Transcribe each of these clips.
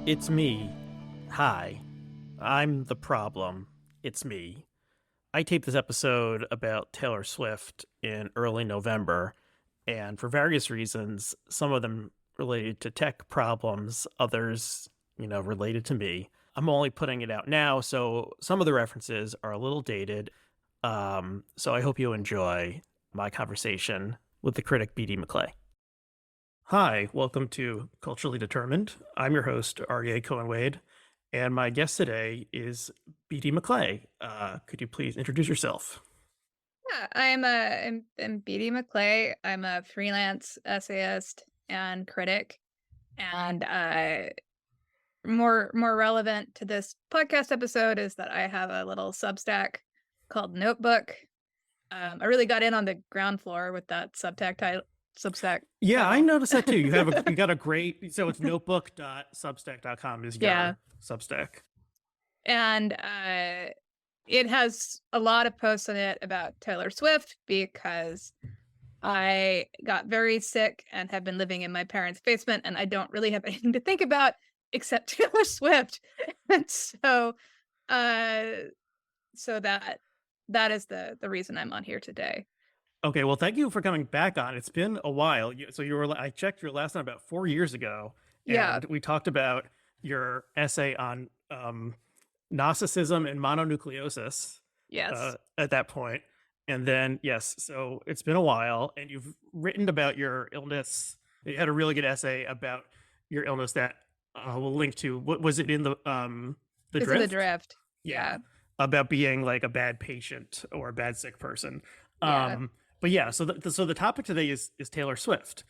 It's me. Hi. I'm the problem. It's me. I taped this episode about Taylor Swift in early November, and for various reasons, some of them related to tech problems, others, related to me. I'm only putting it out now, so some of the references are a little dated. So I hope you enjoy my conversation with the critic B.D. McClay. Hi, welcome to Culturally Determined. I'm your host, Aryeh Cohen-Wade, and my guest today is B.D. McClay. Could you please introduce yourself? Yeah, I'm BD McClay. I'm a freelance essayist and critic, and more relevant to this podcast episode is that I have a little Substack called Notebook. I really got in on the ground floor with that Substack Yeah, I title. noticed that too. You got a great, so it's notebook.substack.com is Yeah, your Substack. and it has a lot of posts in it about Taylor Swift because I got very sick and have been living in my parents' basement, and I don't really have anything to think about except Taylor Swift. And uh, so that is the reason I'm on here today. Okay, well, thank you for coming back on. It's been a while. So I checked your last time about 4 years ago, Yeah. and we talked about your essay on Gnosticism and mononucleosis Yes. at that point. And then, yes, so it's been a while, and you've written about your illness. You had a really good essay about your illness that we'll link to. What was it in the It's in the drift? draft. Yeah, Yeah. about being like a bad patient or a bad sick person. Yeah. But yeah, so the topic today is Taylor Swift,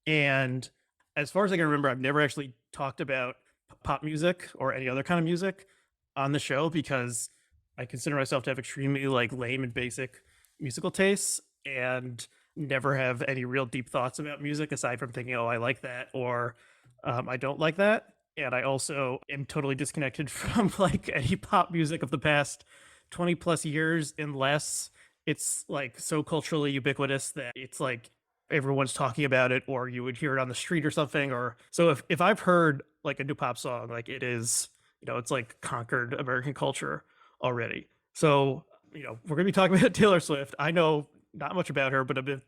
and as far as I can remember, I've never actually talked about pop music or any other kind of music on the show because I consider myself to have extremely like lame and basic musical tastes and never have any real deep thoughts about music aside from thinking, oh, I like that or I don't like that. And I also am totally disconnected from like any pop music of the past 20 plus years unless it's like so culturally ubiquitous that it's like everyone's talking about it or you would hear it on the street or something. Or so if I've heard like a new pop song, like it is, it's like conquered American culture already. So, we're going to be talking about Taylor Swift. I know not much about her, but I've been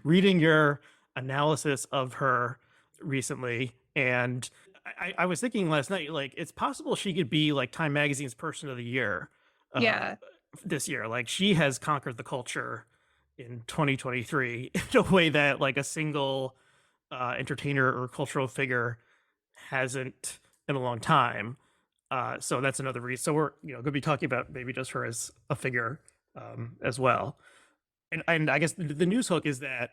reading your analysis of her recently. And I was thinking last night, like, it's possible she could be like Time Magazine's Person of the Year uh, Yeah. this year. Like, she has conquered the culture in 2023 in a way that like a single entertainer or cultural figure hasn't in a long time. So that's another reason. So we're going to be talking about maybe just her as a figure as well. And I guess the news hook is that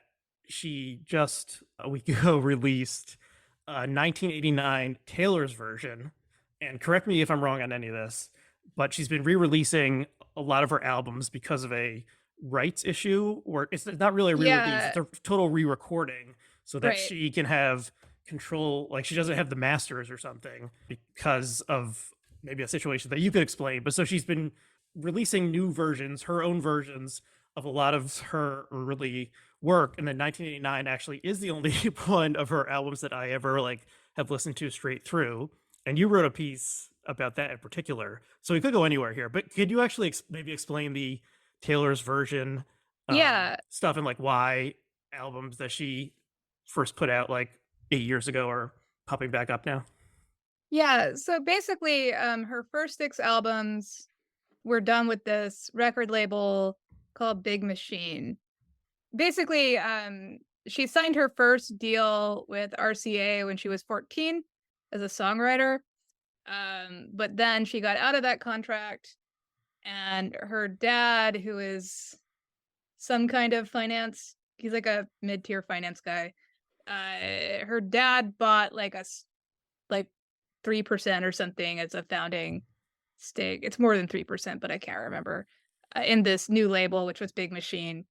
she just a week ago released 1989 Taylor's version. And correct me if I'm wrong on any of this, but she's been re-releasing a lot of her albums because of a rights issue, or it's not really a re-release; Yeah. it's a total re-recording, so that Right. she can have control. Like she doesn't have the masters or something because of maybe a situation that you could explain. But so she's been releasing new versions, her own versions of a lot of her early work, and then 1989 actually is the only one of her albums that I ever like have listened to straight through. And you wrote a piece about that in particular, so we could go anywhere here. But could you actually maybe explain the Taylor's version Yeah. stuff and like why albums that she first put out like 8 years ago are popping back up now? Yeah. So basically, her first six albums were done with this record label called Big Machine. Basically, she signed her first deal with RCA when she was 14 as a songwriter. But then she got out of that contract, and her dad, who is some kind of finance, he's like a mid-tier finance guy. Her dad bought like 3% or something as a founding stake. It's more than 3%, but I can't remember. In this new label, which was Big Machine.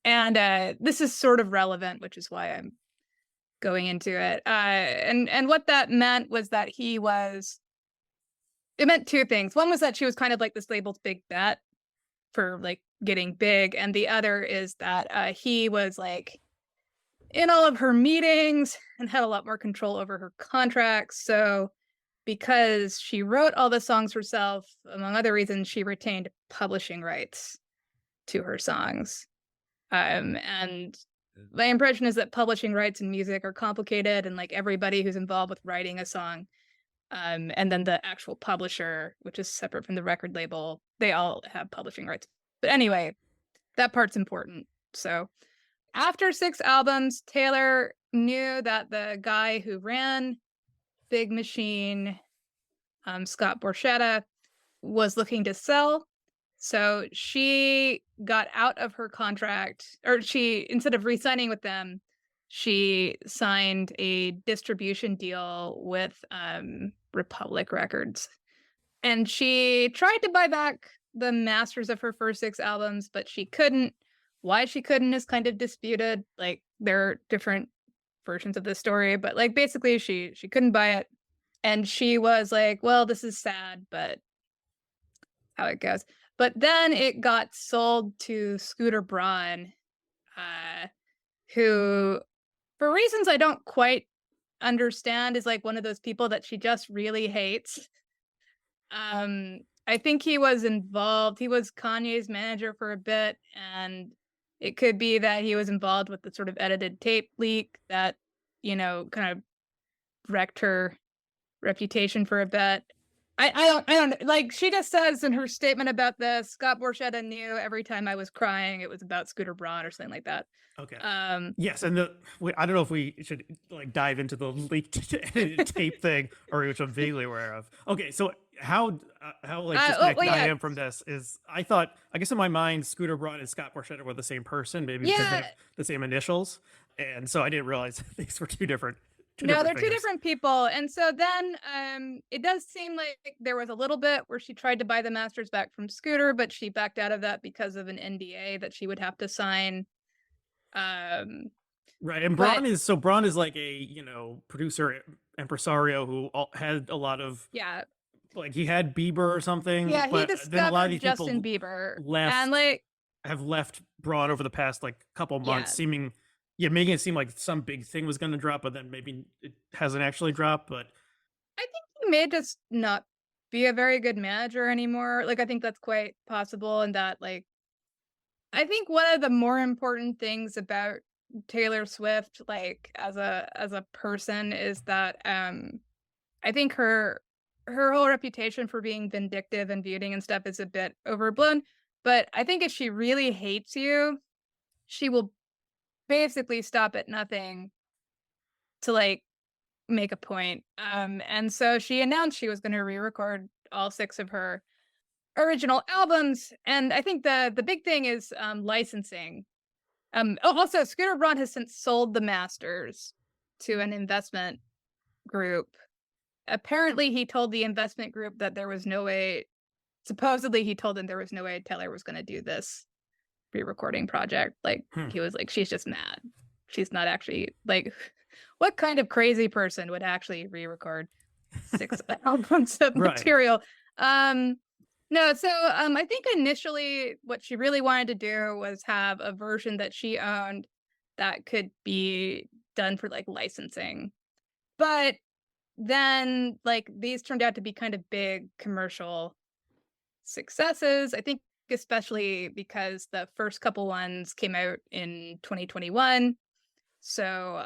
And this is sort of relevant, which is why I'm going into it. And what that meant was that it meant two things. One was that she was kind of like this label's big bet for like getting big, and the other is that he was like in all of her meetings and had a lot more control over her contracts. So because she wrote all the songs herself, among other reasons, she retained publishing rights to her songs. And my impression is that publishing rights in music are complicated, and like everybody who's involved with writing a song, and then the actual publisher, which is separate from the record label, they all have publishing rights. But anyway, that part's important. So after 6 albums, Taylor knew that the guy who ran Big Machine, Scott Borchetta, was looking to sell. So she got out of her contract, or she, instead of re-signing with them, she signed a distribution deal with Republic Records. And she tried to buy back the masters of her first 6 albums, but she couldn't. Why she couldn't is kind of disputed. Like, there are different versions of this story, but like basically she couldn't buy it. And she was like, well, this is sad, but how it goes. But then it got sold to Scooter Braun, who, for reasons I don't quite understand, is like one of those people that she just really hates. I think he was involved. He was Kanye's manager for a bit, and it could be that he was involved with the sort of edited tape leak that, kind of wrecked her reputation for a bit. I don't like, she just says in her statement about this, Scott Borchetta knew every time I was crying it was about Scooter Braun or something like that. Okay. Yes, and I don't know if we should like dive into the leaked tape thing, or which I'm vaguely aware of. Okay, so how like disconnected I am from this is, I guess in my mind Scooter Braun and Scott Borchetta were the same person, maybe because they have the same initials, and so I didn't realize these were two different. No, they're two different people. And so then it does seem like there was a little bit where she tried to buy the masters back from Scooter, but she backed out of that because of an NDA that she would have to sign. Right, and Braun is like a producer impresario who had a lot of like, he had Bieber or something. Yeah, but he discovered then a lot of these Justin people Bieber and have left Braun over the past like couple months, making it seem like some big thing was going to drop, but then maybe it hasn't actually dropped. But I think he may just not be a very good manager anymore. Like, I think that's quite possible, and that like, I think one of the more important things about Taylor Swift, like as a person, is that I think her whole reputation for being vindictive and feuding and stuff is a bit overblown. But I think if she really hates you, she will basically stop at nothing to like make a point. And so she announced she was going to re-record all 6 of her original albums. And I think the big thing is licensing. Also, Scooter Braun has since sold the masters to an investment group. Apparently, he told the investment group that there was no way. Supposedly, he told them there was no way Taylor was going to do this re-recording project. Like, he was like, she's just mad. She's not actually like, what kind of crazy person would actually re-record 6 albums of material? No, so I think initially what she really wanted to do was have a version that she owned that could be done for like licensing. But then like these turned out to be kind of big commercial successes. I think especially because the first couple ones came out in 2021. So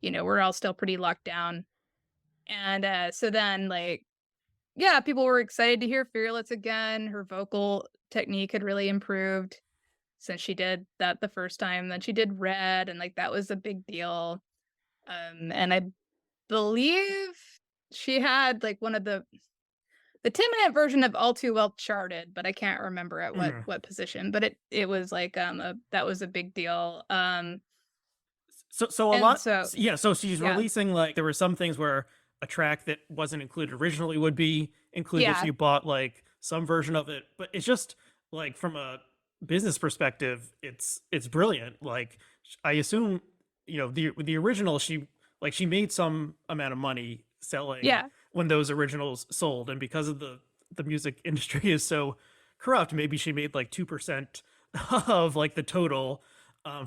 we're all still pretty locked down. And so then like, yeah, people were excited to hear Fearless again. Her vocal technique had really improved since she did that the first time. Then she did Red, and like that was a big deal. And I believe she had like one of the 10-minute version of All Too Well charted, but I can't remember at what position. But it was like that was a big deal. So she's releasing, like, there were some things where a track that wasn't included originally would be included if you bought like some version of it. But it's just like, from a business perspective, it's brilliant. Like, I assume the original, she made some amount of money selling when those originals sold, and because of the music industry is so corrupt, maybe she made like 2% of like the total.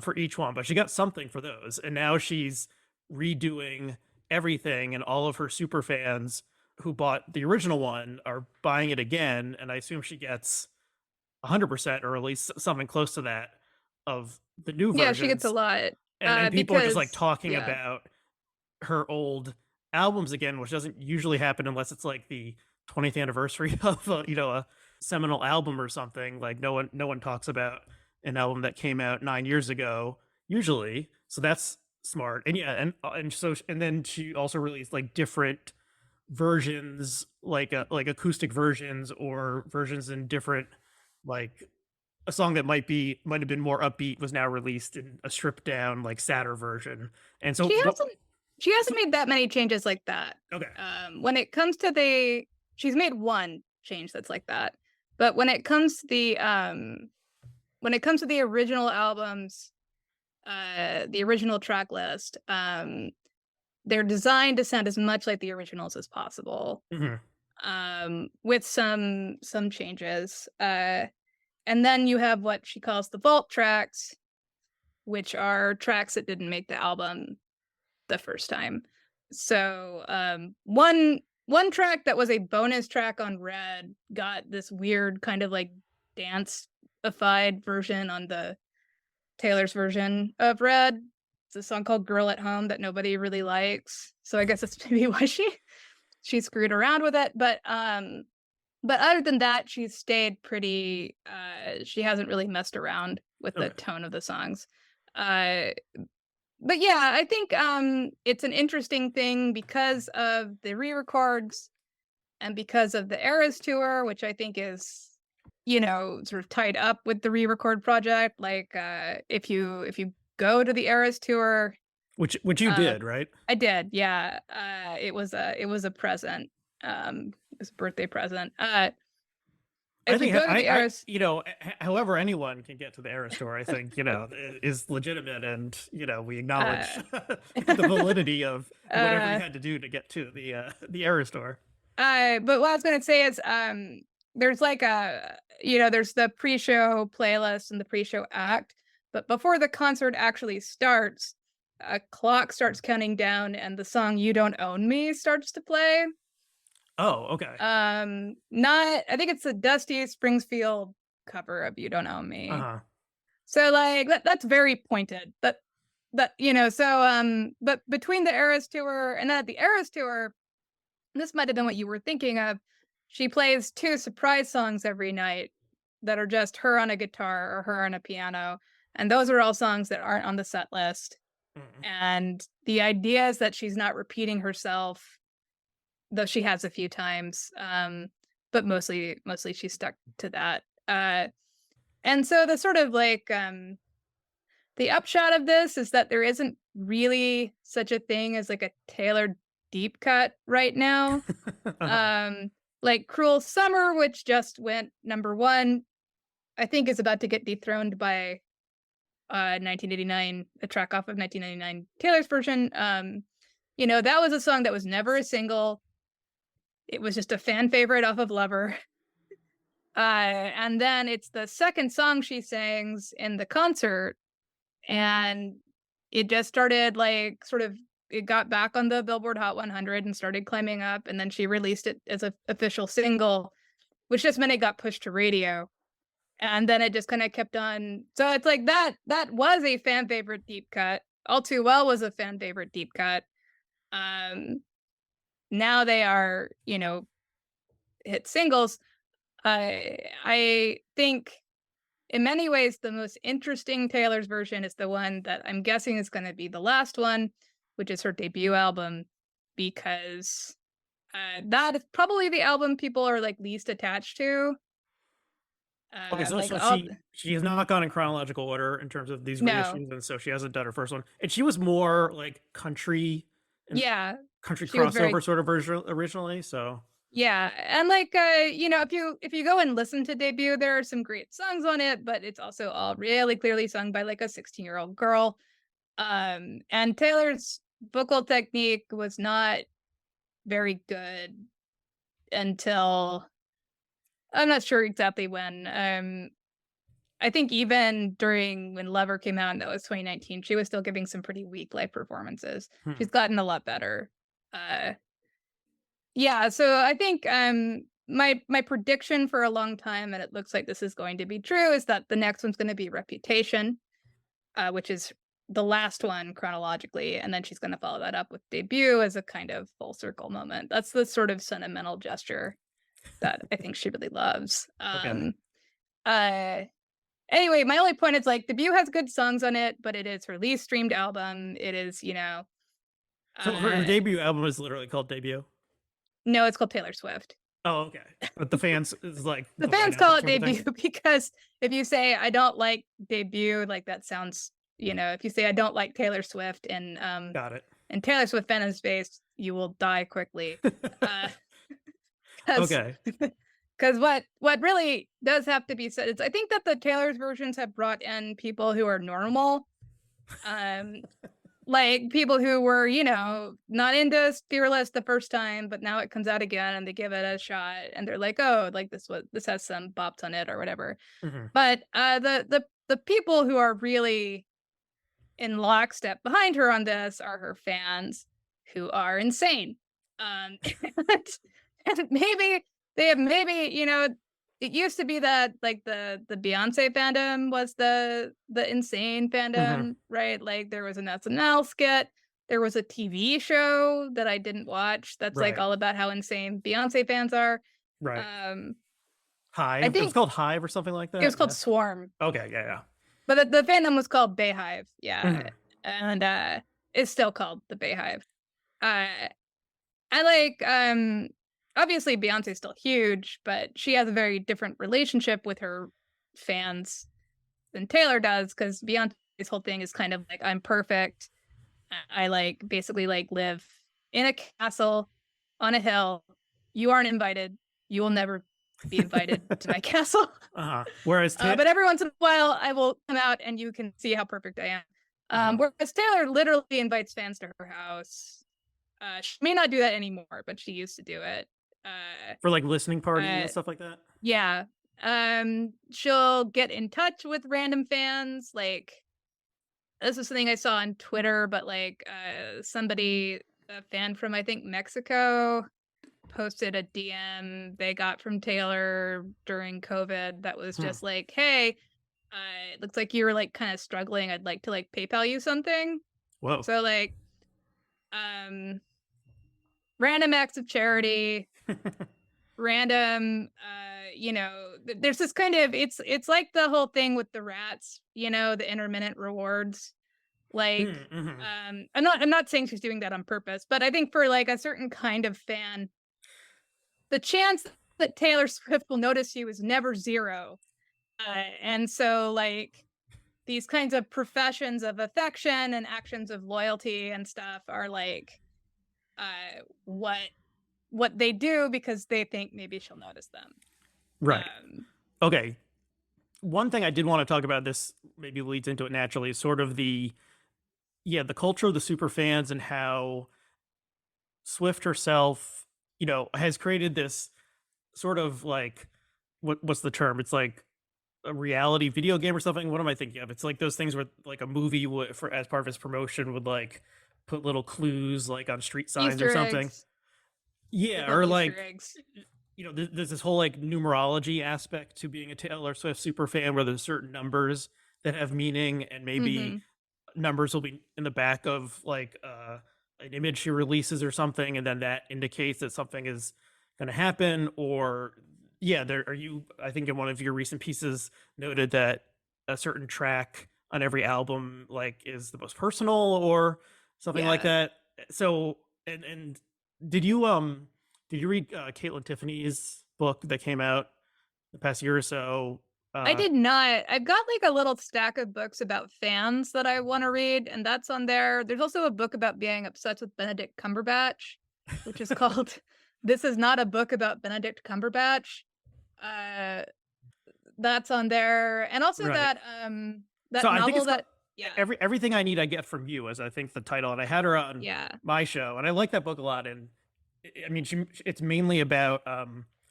for each one, but she got something for those. And now she's redoing everything, and all of her super fans who bought the original one are buying it again. And I assume she gets 100% or at least something close to that of the new Yeah, she gets a versions. lot. And people are just like Because talking yeah. about her old albums again, which doesn't usually happen unless it's like the 20th anniversary of a seminal album or something. Like no one talks about an album that came out 9 years ago usually. So that's smart. And yeah, and then she also released like different versions, like acoustic versions or versions in different, like a song that might have been more upbeat was now released in a stripped down, like sadder version. And so She what? hasn't she So, hasn't made that many changes like that. okay. When it comes to she's made one change that's like that. But when it comes to the original albums, the original track list, they're designed to sound as much like the originals as possible. Mhm. With some changes. And then you have what she calls the vault tracks, which are tracks that didn't make the album the first time. So one track that was a bonus track on Red got this weird kind of like dance-ified version on the Taylor's version of Red. It's a song called Girl at Home that nobody really likes. So I guess that's maybe why she screwed around with it. But other than that, she's stayed pretty she hasn't really messed around with the Okay. tone of the songs. Uh but yeah, I think it's an interesting thing because of the re-records and because of the Eras tour, which I think is, sort of tied up with the re-record project. Like if you go to the Eras tour, Which you uh did, right? I did, yeah. It was a present. It was a birthday present. I If you think go to the Eras, however anyone can get to the Era store, I think, is legitimate, and we acknowledge uh the validity of whatever you uh had to do to get to the Era store. But what I was gonna say is, there's like there's the pre-show playlist and the pre-show act, but before the concert actually starts, a clock starts counting down and the song "You Don't Own Me" starts to play. Oh, okay. Not I think it's a Dusty Springfield cover of "You Don't Own Uh Me." huh. So, like, that's very pointed. But between the Eras tour and then at the Eras tour, this might have been what you were thinking of. She plays 2 surprise songs every night that are just her on a guitar or her on a piano, and those are all songs that aren't on the set list, Mhm. and the idea is that she's not repeating herself, though she has a few times, but mostly she's stuck to that, and so the sort of like, the upshot of this is that there isn't really such a thing as, like, a tailored deep cut right now. Uh-huh. Um, like Cruel Summer, which just went number 1, I think is about to get dethroned by 1989, a track off of 1999 Taylor's version. That was a song that was never a single. It was just a fan favorite off of Lover. And then it's the second song she sings in the concert, and it just started like sort of it got back on the Billboard Hot 100 and started climbing up, and then she released it as an official single, which just meant it got pushed to radio. And then it just kind of kept on. So it's like that was a fan favorite deep cut. All Too Well was a fan favorite deep cut. Um Now they are, hit singles. I think in many ways the most interesting Taylor's version is the one that I'm guessing is going to be the last one, which is her debut album, because that is probably the album people are like least attached to. Okay, so Like so all she has not gone in chronological order in terms of these No, reissues, and so she hasn't done her first one. And she was more like country and yeah, country she was crossover very sort of version originally. So yeah, and like if you go and listen to debut, there are some great songs on it, but it's also all really clearly sung by like a 16-year-old girl. And Taylor's vocal technique was not very good until I'm not sure exactly when. I think even during when Lover came out, and that was 2019, she was still giving some pretty weak live performances. Hmm. She's gotten a lot better. Uh, yeah, so I think my prediction for a long time, and it looks like this is going to be true, is that the next one's going to be Reputation, which is the last one chronologically, and then she's going to follow that up with Debut as a kind of full circle moment. That's the sort of sentimental gesture that I think she really loves. Okay. Uh, Anyway, my only point is like Debut has good songs on it, but it is her least streamed album. It is, So her uh, debut album is literally called Debut. no, it's called Taylor Swift. Oh, okay. But the fans is like The the White fans call Album it sort of thing. Debut because if you say I don't like Debut, like that sounds, if you say I don't like Taylor Swift Got it. and Taylor Swift fan space, you will die quickly. Uh, because Okay. because what really does have to be said is I think that the Taylor's versions have brought in people who are normal. Um like people who were, not into Fearless the first time, but now it comes out again and they give it a shot and they're like, oh, like this has some bops on it or whatever. Hmm. But the people who are really in lockstep behind her on this are her fans who are insane. And, and maybe they have it used to be that like the Beyonce fandom was the insane Hmm. fandom, right? Like there was an SNL skit, there was a TV show that I didn't watch that's like Right. all about how insane Beyonce fans are. Right. Um, I Hive. It was think called Hive or something like it was that. called Yeah. Swarm, Okay. Yeah. but the fandom was called Bayhive, Yeah. yeah, and it's still called the Bayhive. Uh, I like obviously Beyonce's still huge, but she has a very different relationship with her fans than Taylor does because Beyonce's whole thing is kind of like I'm perfect. I like basically like live in a castle on a hill. You aren't invited. You will never be invited to my castle. Whereas But every once in a while, I will come out and you can see how perfect I am. Whereas Taylor literally invites fans to her house. She may not do that anymore, but she used to do it. for like listening parties Uh, and stuff like that. yeah. She'll get in touch with random fans. Like this is something I saw on Twitter, but like somebody, a fan from I think Mexico, posted a DM they got from Taylor during COVID that was just like, "Hey, it looks like you were like kind of struggling. I'd like to like PayPal you something." Whoa. So like, um, random acts of charity, random, there's this kind of it's like the whole thing with the rats, the intermittent rewards. Like, Mm-hmm. I'm not saying she's doing that on purpose, but I think for like a certain kind of fan, the chance that Taylor Swift will notice you is never zero. And so like these kinds of professions of affection and actions of loyalty and stuff are like what they do because they think maybe she'll notice them. Right. Um, Okay. One thing I did want to talk about, this maybe leads into it naturally, is sort of the culture of the super fans and how Swift herself, has created this sort of like what's the term? It's like a reality video game or something. What am I thinking of? It's like those things where like a movie would, for as part of its promotion, would like put little clues like on street signs or Easter something. eggs. They Yeah, call them or Easter like eggs. there's this whole like numerology aspect to being a Taylor Swift super fan, where there's certain numbers that have meaning, and maybe Mm-hmm. numbers will be in the back of like an image she releases or something, and then that indicates that something is going to happen. Or there are you. I think in one of your recent pieces noted that a certain track on every album like is the most personal or something like Yeah. that. So and did you read Kaitlyn Tiffany's book that came out the past year or so? I Uh, did not. I've got like a little stack of books about fans that I want to read, and that's on there. There's also a book about being obsessed with Benedict Cumberbatch, which is called This Is Not a Book About Benedict Cumberbatch. Uh that's on there. And also right. So that I think novel it's called that yeah. Everything I Need I Get From You, as I think the title, and I had her on Yeah. my show, and I like that book a lot. And I mean, it's mainly about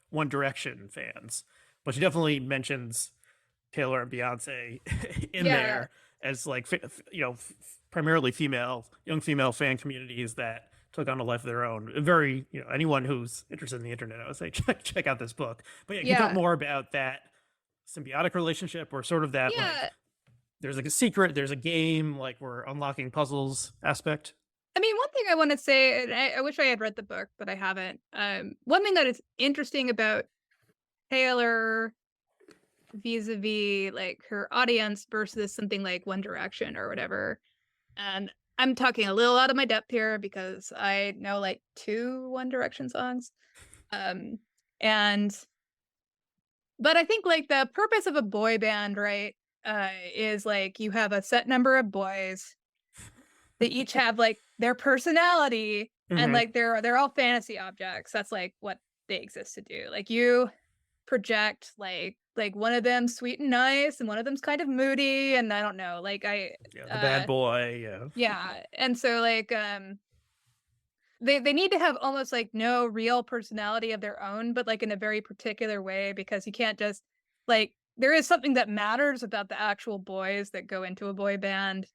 One Direction fans, but she definitely mentions Taylor and Beyonce in Yeah. there as like primarily young female fan communities that took on a life of their own. Very, anyone who's interested in the internet, I would say check out this book. But yeah, can you talk Yeah. more about that symbiotic relationship, or sort of that like Yeah. there's like a secret, there's a game, like we're unlocking puzzles aspect? I mean, one thing I want to say, and I wish I had read the book, but I haven't. One thing that is interesting about Taylor vis-a-vis like her audience versus something like One Direction or whatever. And I'm talking a little out of my depth here because I know like 2 One Direction songs. Um and but I think like the purpose of a boy band, right, is like you have a set number of boys. They each have like their personality and Mm-hmm. like they're all fantasy objects. That's like what they exist to do. Like you project like one of them sweet and nice and one of them's kind of moody and I don't know, like Yeah, the bad boy. Yeah. yeah. And so like they need to have almost like no real personality of their own, but like in a very particular way because you can't just like there is something that matters about the actual boys that go into a boy band.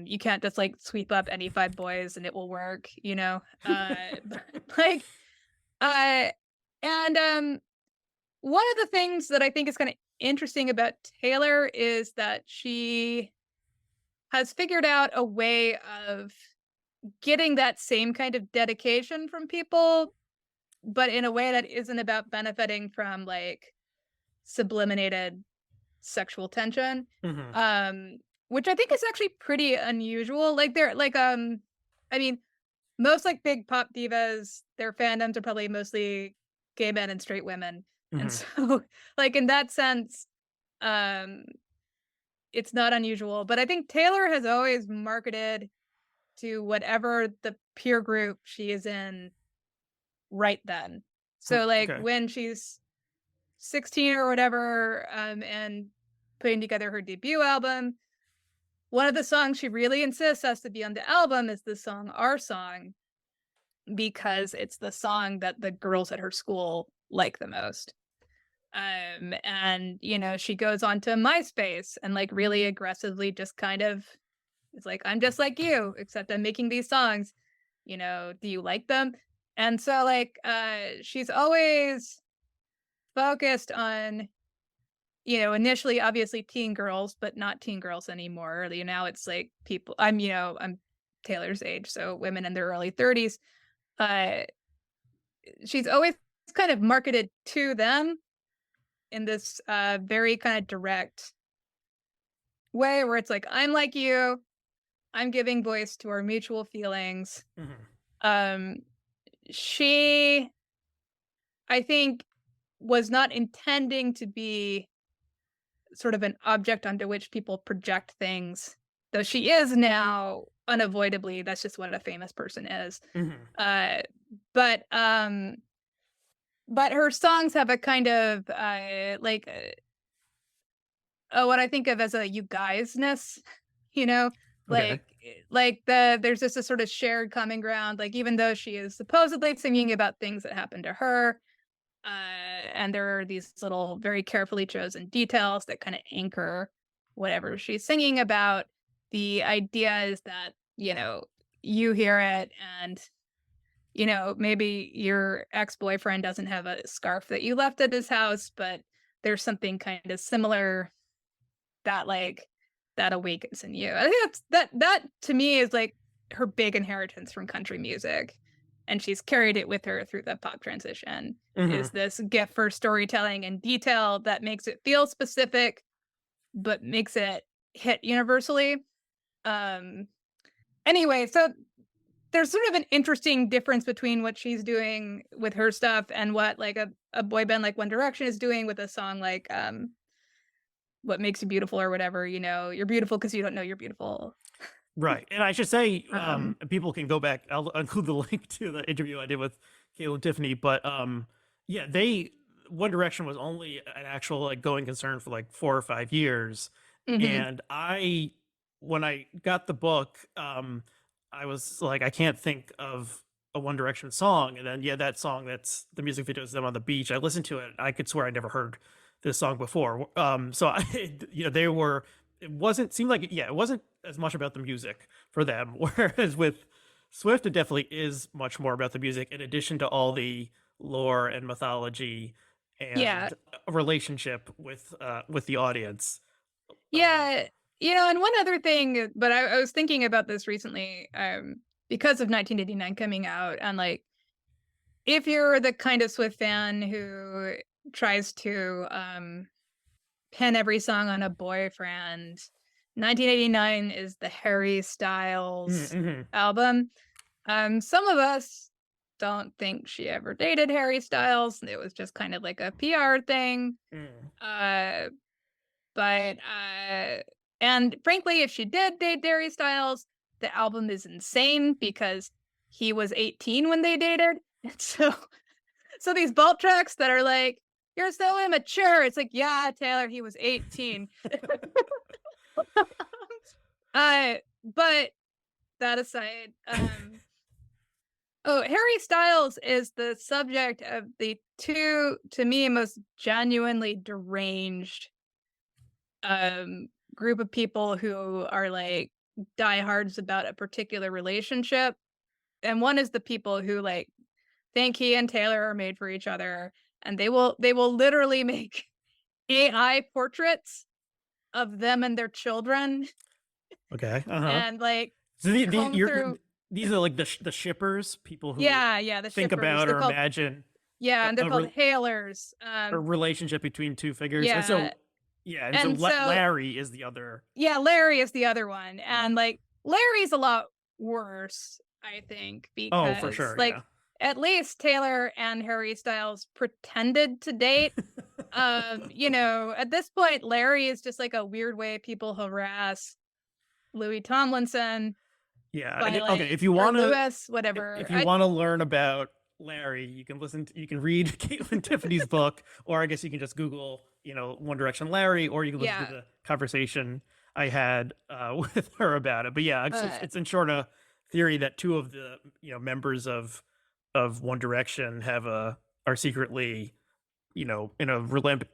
You can't just like sweep up any 5 boys and it will work, you know? Like uh and one of the things that I think is kind of interesting about Taylor is that she has figured out a way of getting that same kind of dedication from people, but in a way that isn't about benefiting from like subliminated sexual tension. Mm-hmm. Um, which I think is actually pretty unusual. Like they're like I mean, most like big pop divas, their fandoms are probably mostly gay men and straight women. And Mm-hmm. so like in that sense, um, it's not unusual. But I think Taylor has always marketed to whatever the peer group she is in right then. So like Okay. when she's 16 or whatever, and putting together her debut album, one of the songs she really insists has to be on the album is the song Our Song, because it's the song that the girls at her school like the most. And you know, she goes on to MySpace and like really aggressively just kind of it's like, I'm just like you, except I'm making these songs. You know, do you like them? And so like she's always focused on, you know, initially obviously teen girls, but not teen girls anymore. You know, it's like people I'm Taylor's age, so women in their early 30s. Uh she's always kind of marketed to them in this very kind of direct way where it's like, I'm like you, I'm giving voice to our mutual feelings. Mm-hmm. Um she I think was not intending to be sort of an object onto which people project things, though she is now unavoidably. That's just what a famous person is. Mm-hmm. Uh, but but her songs have a kind of what I think of as a you guysness, you know, Okay. there's just a sort of shared common ground. Like even though she is supposedly singing about things that happened to her, and there are these little very carefully chosen details that kind of anchor whatever she's singing about. The idea is that, you know, you hear it and, you know, maybe your ex-boyfriend doesn't have a scarf that you left at his house, but there's something kind of similar that like that awakens in you. I think that to me is like her big inheritance from country music. And she's carried it with her through the pop transition Mm-hmm. is this gift for storytelling and detail that makes it feel specific, but makes it hit universally. Um anyway, so there's sort of an interesting difference between what she's doing with her stuff and what like a boy band like One Direction is doing with a song like What Makes You Beautiful or whatever, you know, you're beautiful because you don't know you're beautiful. Right. And I should say, Um people can go back. I'll include the link to the interview I did with Kaitlyn Tiffany. But yeah, One Direction was only an actual like going concern for like 4 or 5 years. mhm. And when I got the book, I was like, I can't think of a One Direction song. And then, yeah, that song, that's the music video is them on the beach. I listened to it. I could swear I never heard this song before. So they were. It wasn't seemed like it wasn't as much about the music for them, whereas with Swift, it definitely is much more about the music. In addition to all the lore and mythology Yeah. and a relationship with the audience. Yeah. And one other thing, but I was thinking about this recently, because of 1989 coming out, and like, if you're the kind of Swift fan who tries to pin every song on a boyfriend, 1989 is the Harry Styles Mm-hmm. album. Some of us don't think she ever dated Harry Styles. It was just kind of like a PR thing. Mm. Uh, but and frankly, if she did date Harry Styles, the album is insane because he was 18 when they dated. And so these Bolt tracks that are like, "You're so immature." It's like, yeah, Taylor, he was 18. But that aside, Harry Styles is the subject of the two, to me, most genuinely deranged group of people who are like diehards about a particular relationship. And one is the people who like think he and Taylor are made for each other, and they will literally make AI portraits of them and their children Okay. Uh-huh. and like So comb through. these are like the shippers, people who Yeah, the think shippers. about They're or called, imagine yeah, and they're a, called re- hailers. a relationship between two figures. And Yeah, so yeah, and so and so Larry is the other. yeah, Larry is the other one, Right. and like Larry's a lot worse, I think, Oh, for because sure. like Yeah. at least Taylor and Harry Styles pretended to date. At this point, Larry is just like a weird way people harass Louis Tomlinson Yeah. by Okay. like, or Lewis, whatever. If you want to learn about Larry, you can you can read Kaitlyn Tiffany's book, or I guess you can just Google, One Direction Larry, or you can listen to Yeah, the conversation I had with her about it. But yeah, uh, it's in short a theory that two of the members of One Direction are secretly in a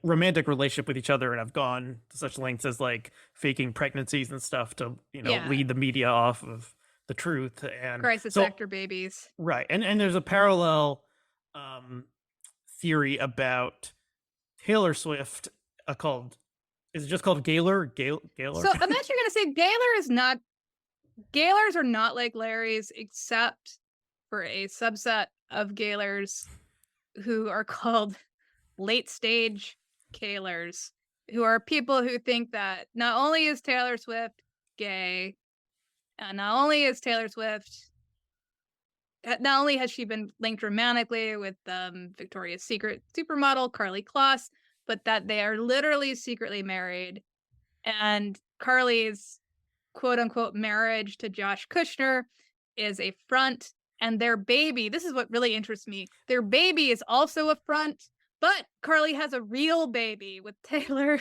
romantic relationship with each other and have gone to such lengths as like faking pregnancies and stuff to yeah, lead the media off of the truth. And crisis so actor babies. right, and there's a parallel um theory about Taylor Swift called, is it just called Gaylor? Gaylor. So I'm actually gonna say Gaylors are not like Larry's, except for a subset of Gaylors who are called late stage Gaylors, who are people who think that not only is Taylor Swift gay, and not only has she been linked romantically with Victoria's Secret supermodel Carly Kloss, but that they are literally secretly married. And Carly's quote unquote marriage to Josh Kushner is a front. And their baby, this is what really interests me, their baby is also a front, but Carly has a real baby with Taylor.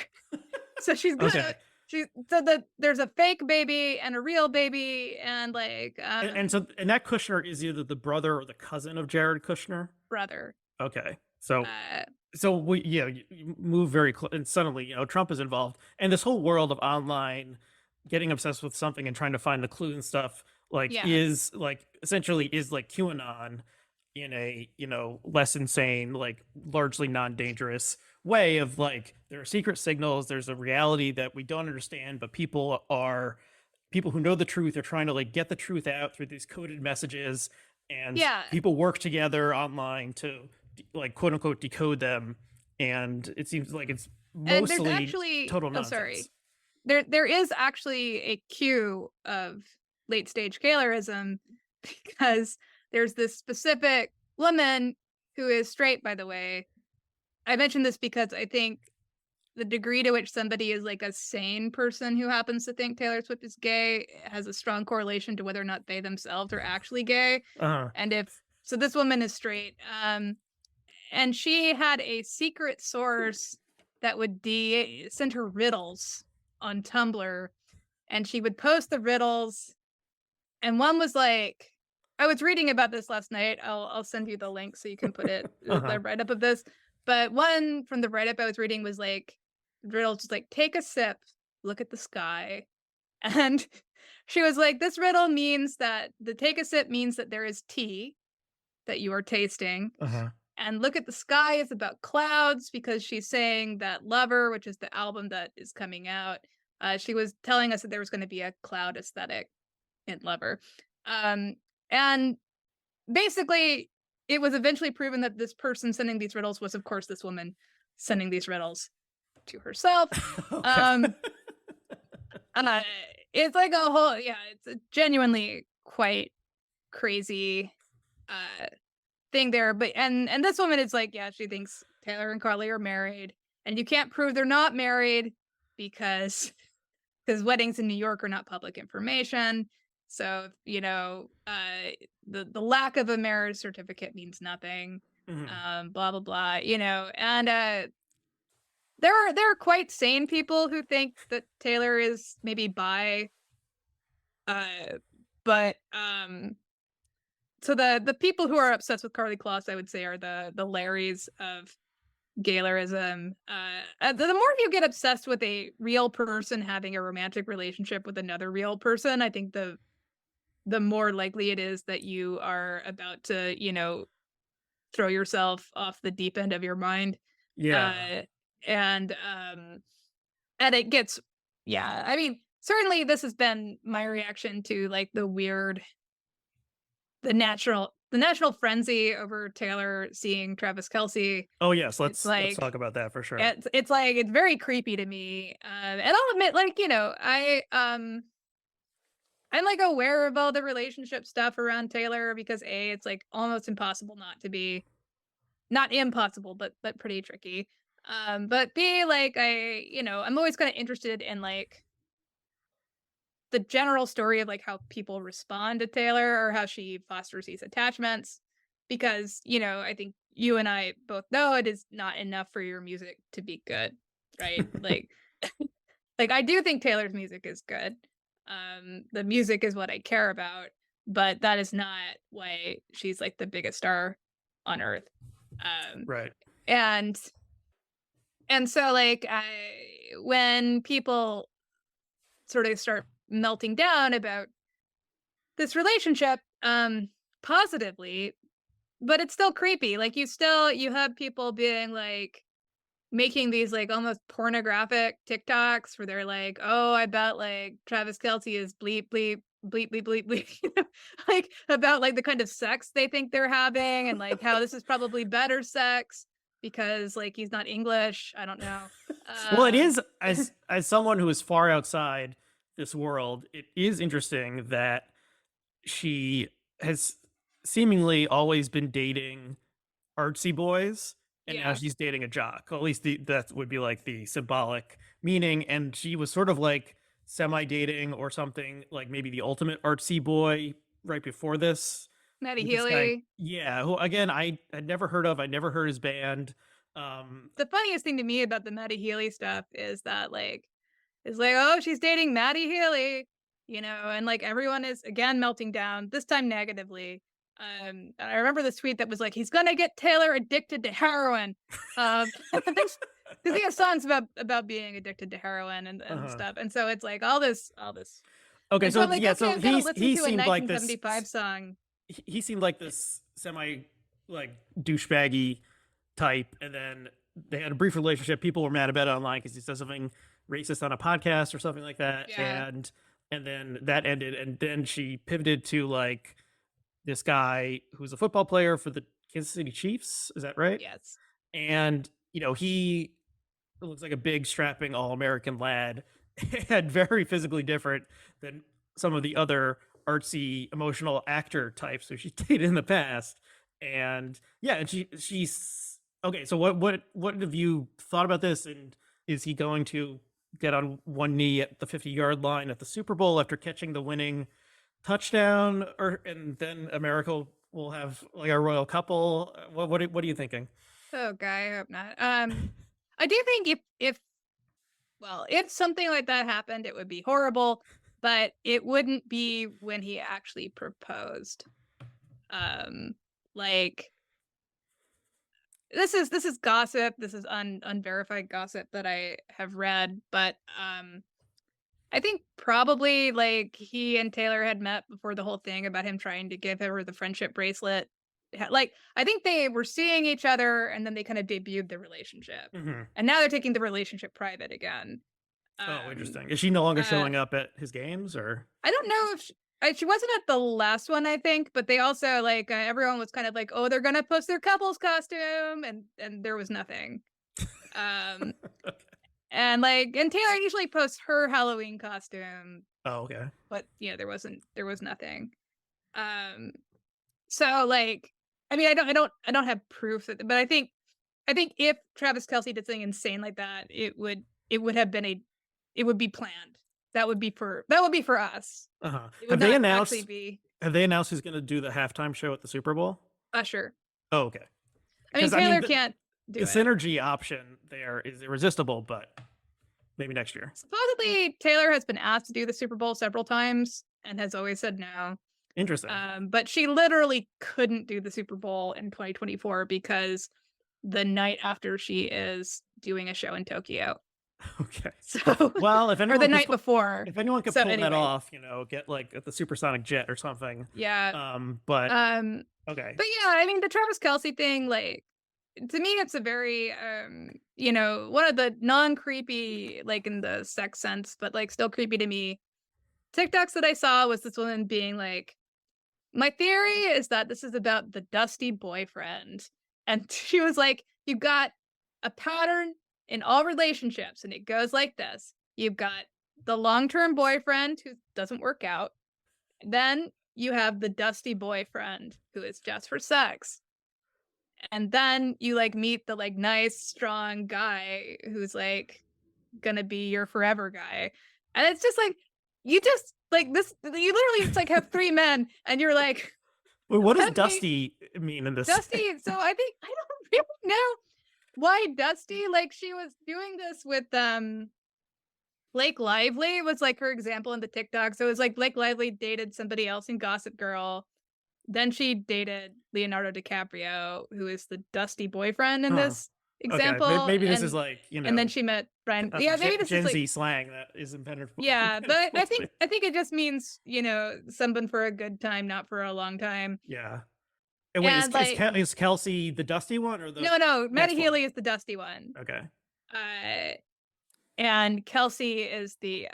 So she's gonna Okay. there's a fake baby and a real baby, and like And that Kushner is either the brother or the cousin of Jared Kushner. brother. Okay. So Uh you move very close, and suddenly Trump is involved, and this whole world of online getting obsessed with something and trying to find the clue and stuff like yeah. is like essentially is like QAnon in a less insane, like largely non-dangerous way of like there are secret signals, there's a reality that we don't understand, but people who know the truth are trying to like get the truth out through these coded messages, and Yeah. people work together online to like quote unquote decode them, and it seems like it's And there's mostly actually total oh sorry. nonsense. There is actually a cue of late stage Gaylorism because there's this specific woman who is straight, by the way. I mention this because I think the degree to which somebody is like a sane person who happens to think Taylor Swift is gay has a strong correlation to whether or not they themselves are actually gay. Uh-huh. And if so, this woman is straight. And she had a secret source that would send her riddles on Tumblr, and she would post the riddles. And one was like, I was reading about this last night. I'll send you the link so you can put it Uh-huh. the write up of this. But one from the write-up I was reading was like, riddle just like, take a sip, look at the sky. And she was like, this riddle means that the take a sip means that there is tea that you are tasting. Uh-huh. And look at the sky is about clouds because she's saying that Lover, which is the album that is coming out, she was telling us that there was going to be a cloud aesthetic in Lover. And basically, it was eventually proven that this person sending these riddles was, of course, this woman sending these riddles to herself. Okay. Uh, it's like a whole, yeah, it's a genuinely quite crazy thing there. But and this woman is like, yeah, she thinks Taylor and Carly are married, and you can't prove they're not married because weddings in New York are not public information. So, the lack of a marriage certificate means nothing. Mhm. Blah blah blah. And there are quite sane people who think that Taylor is maybe bi. But so the people who are obsessed with Carly Kloss, I would say, are the Larrys of Gaylorism. The more you get obsessed with a real person having a romantic relationship with another real person, I think the more likely it is that you are about to, throw yourself off the deep end of your mind. Yeah. Uh, and it gets, yeah. I mean, certainly this has been my reaction to like the national frenzy over Taylor seeing Travis Kelce. Oh yes, It's let's like talk about that for sure. it's like it's very creepy to me. And I'll admit, like, I'm like aware of all the relationship stuff around Taylor because it's like almost impossible not to be, not impossible, but pretty tricky. But B, like I'm always kind of interested in like the general story of like how people respond to Taylor or how she fosters these attachments because, I think you and I both know it is not enough for your music to be good, right? Like I do think Taylor's music is good. The music is what I care about, but that is not why she's like the biggest star on earth. Um Right. and and so like when people sort of start melting down about this relationship positively, but it's still creepy. Like you have people being like making these like almost pornographic TikToks where they're like, "Oh, I bet like Travis Kelce is bleep bleep bleep bleep bleep bleep," like about like the kind of sex they think they're having and like how this is probably better sex because like he's not English. I don't know. Well, it Um is, as someone who is far outside this world, it is interesting that she has seemingly always been dating artsy boys, and now yeah. she's dating a jock. Well, at least that would be like the symbolic meaning. And she was sort of like semi dating or something, like maybe the ultimate artsy boy right before this, Maddie with this guy. Healy. Yeah, who again I had never heard of. I never heard his band. The funniest thing to me about the Maddie Healy stuff is that like it's like, oh, she's dating Maddie Healy, and like everyone is again melting down, this time negatively. And I remember this tweet that was like, he's gonna get Taylor addicted to heroin. Because he has songs about being addicted to heroin and Uh-huh. stuff. And so it's like all this. Okay, And so so I'm like, yeah, okay, so I'm gonna he's listen he to a seemed like this 1975 song. he seemed like this semi like douchebaggy type, and then they had a brief relationship. People were mad about it online because he said something racist on a podcast or something like that, Yeah. and then that ended, and then she pivoted to like this guy who's a football player for the Kansas City Chiefs. Is that right? Yes. And he looks like a big strapping all-American lad and very physically different than some of the other artsy emotional actor types who she dated in the past. And yeah, and she's okay. So what have you thought about this? And is he going to get on one knee at the 50-yard line at the Super Bowl after catching the winning touchdown, or and then America will have like a royal couple? What are you thinking? Oh, guy, I hope not. I do think if something like that happened, it would be horrible, but it wouldn't be when he actually proposed. Um, like this is gossip. This is unverified gossip that I have read, but I think probably like he and Taylor had met before the whole thing about him trying to give her the friendship bracelet. Like I think they were seeing each other and then they kind of debuted the relationship. Hmm. And now they're taking the relationship private again. Oh, Um interesting. Is she no longer uh showing up at his games, or? I don't know if she wasn't at the last one, I think, but they also like everyone was kind of like, "Oh, they're gonna post their couples costume," and there was nothing. Um, and like, and Taylor usually posts her Halloween costume, Oh, okay. but there was nothing. Um, so like, I mean, I don't have proof that, but I think if Travis Kelsey did something insane like that, it would have been it would be planned. That would be for us. Uh-huh. It would not actually be Have they announced who's going to do the halftime show at the Super Bowl? Usher. Oh, okay. I mean, Because I mean, Taylor can't the do it. synergy option there is irresistible, but maybe next year. Supposedly, Taylor has been asked to do the Super Bowl several times and has always said no. Interesting. But she literally couldn't do the Super Bowl in 2024 because the night after she is doing a show in Tokyo. Okay. So, Well, if or anyone the could night before. if anyone could So pull that anyway. off, get like at the supersonic jet or something. Yeah. But okay. But yeah, I mean, the Travis Kelsey thing, like, to me, it's a very, one of the non-creepy, like in the sex sense, but like still creepy to me TikToks that I saw was this woman being like, my theory is that this is about the dusty boyfriend. And she was like, you've got a pattern in all relationships, and it goes like this. You've got the long-term boyfriend who doesn't work out. Then you have the dusty boyfriend who is just for sex. And then you like meet the like nice, strong guy who's like gonna be your forever guy. And it's just like you just like this you literally just like have three men and you're like, Wait, what does let me Dusty mean in this? Dusty. So I think I don't really know why Dusty, like she was doing this with Blake Lively was like her example in the TikTok. So it was like Blake Lively dated somebody else in Gossip Girl. Then she dated Leonardo DiCaprio, who is the dusty boyfriend in Huh. this Okay, example. maybe this is like And then she met Brian. Yeah, maybe this is Gen Z like slang that is invented. yeah, but invented for- I think it just means, someone for a good time, not for a long time. Yeah. And wait, And like is Kelsey the dusty one or the no, Matty next one? Healy is the dusty one. Okay. And Kelsey is the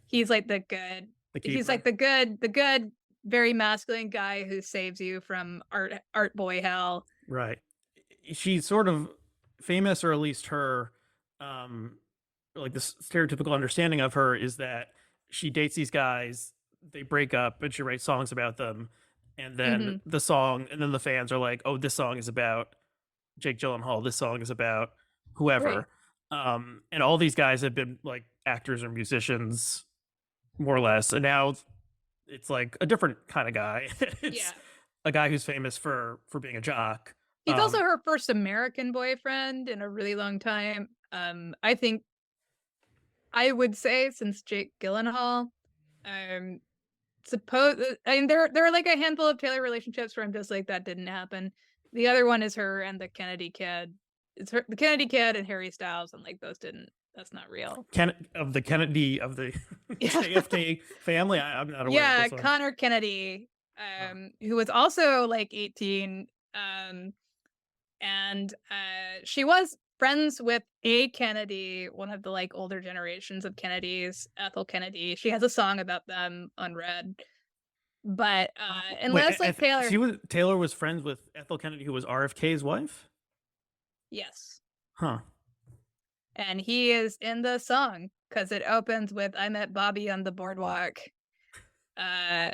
he's like the good he's like the good very masculine guy who saves you from art boy hell. Right. She's sort of famous, or at least her like the stereotypical understanding of her is that she dates these guys, they break up, and she writes songs about them, and then the fans are like, oh, this song is about Jake Gyllenhaal, this song is about whoever. Right. And all these guys have been like actors or musicians more or less, and now it's like a different kind of guy. It's a guy who's famous for being a jock. He's also her first American boyfriend in a really long time. I think I would say since Jake Gyllenhaal. I mean, there are like a handful of Taylor relationships where I'm just like, that didn't happen. The other one is her and the Kennedy kid. It's the Kennedy kid and Harry Styles, and like those didn't. That's not real. Of the Kennedy of the JFK family. I'm not aware. Yeah, of this one. Connor Kennedy, who was also like 18, and she was friends with a Kennedy, one of the like older generations of Kennedys, Ethel Kennedy. She has a song about them on Red. But unless like Taylor was friends with Ethel Kennedy, who was RFK's wife. Yes. Huh. And he is in the song because it opens with "I met Bobby on the boardwalk." Yeah.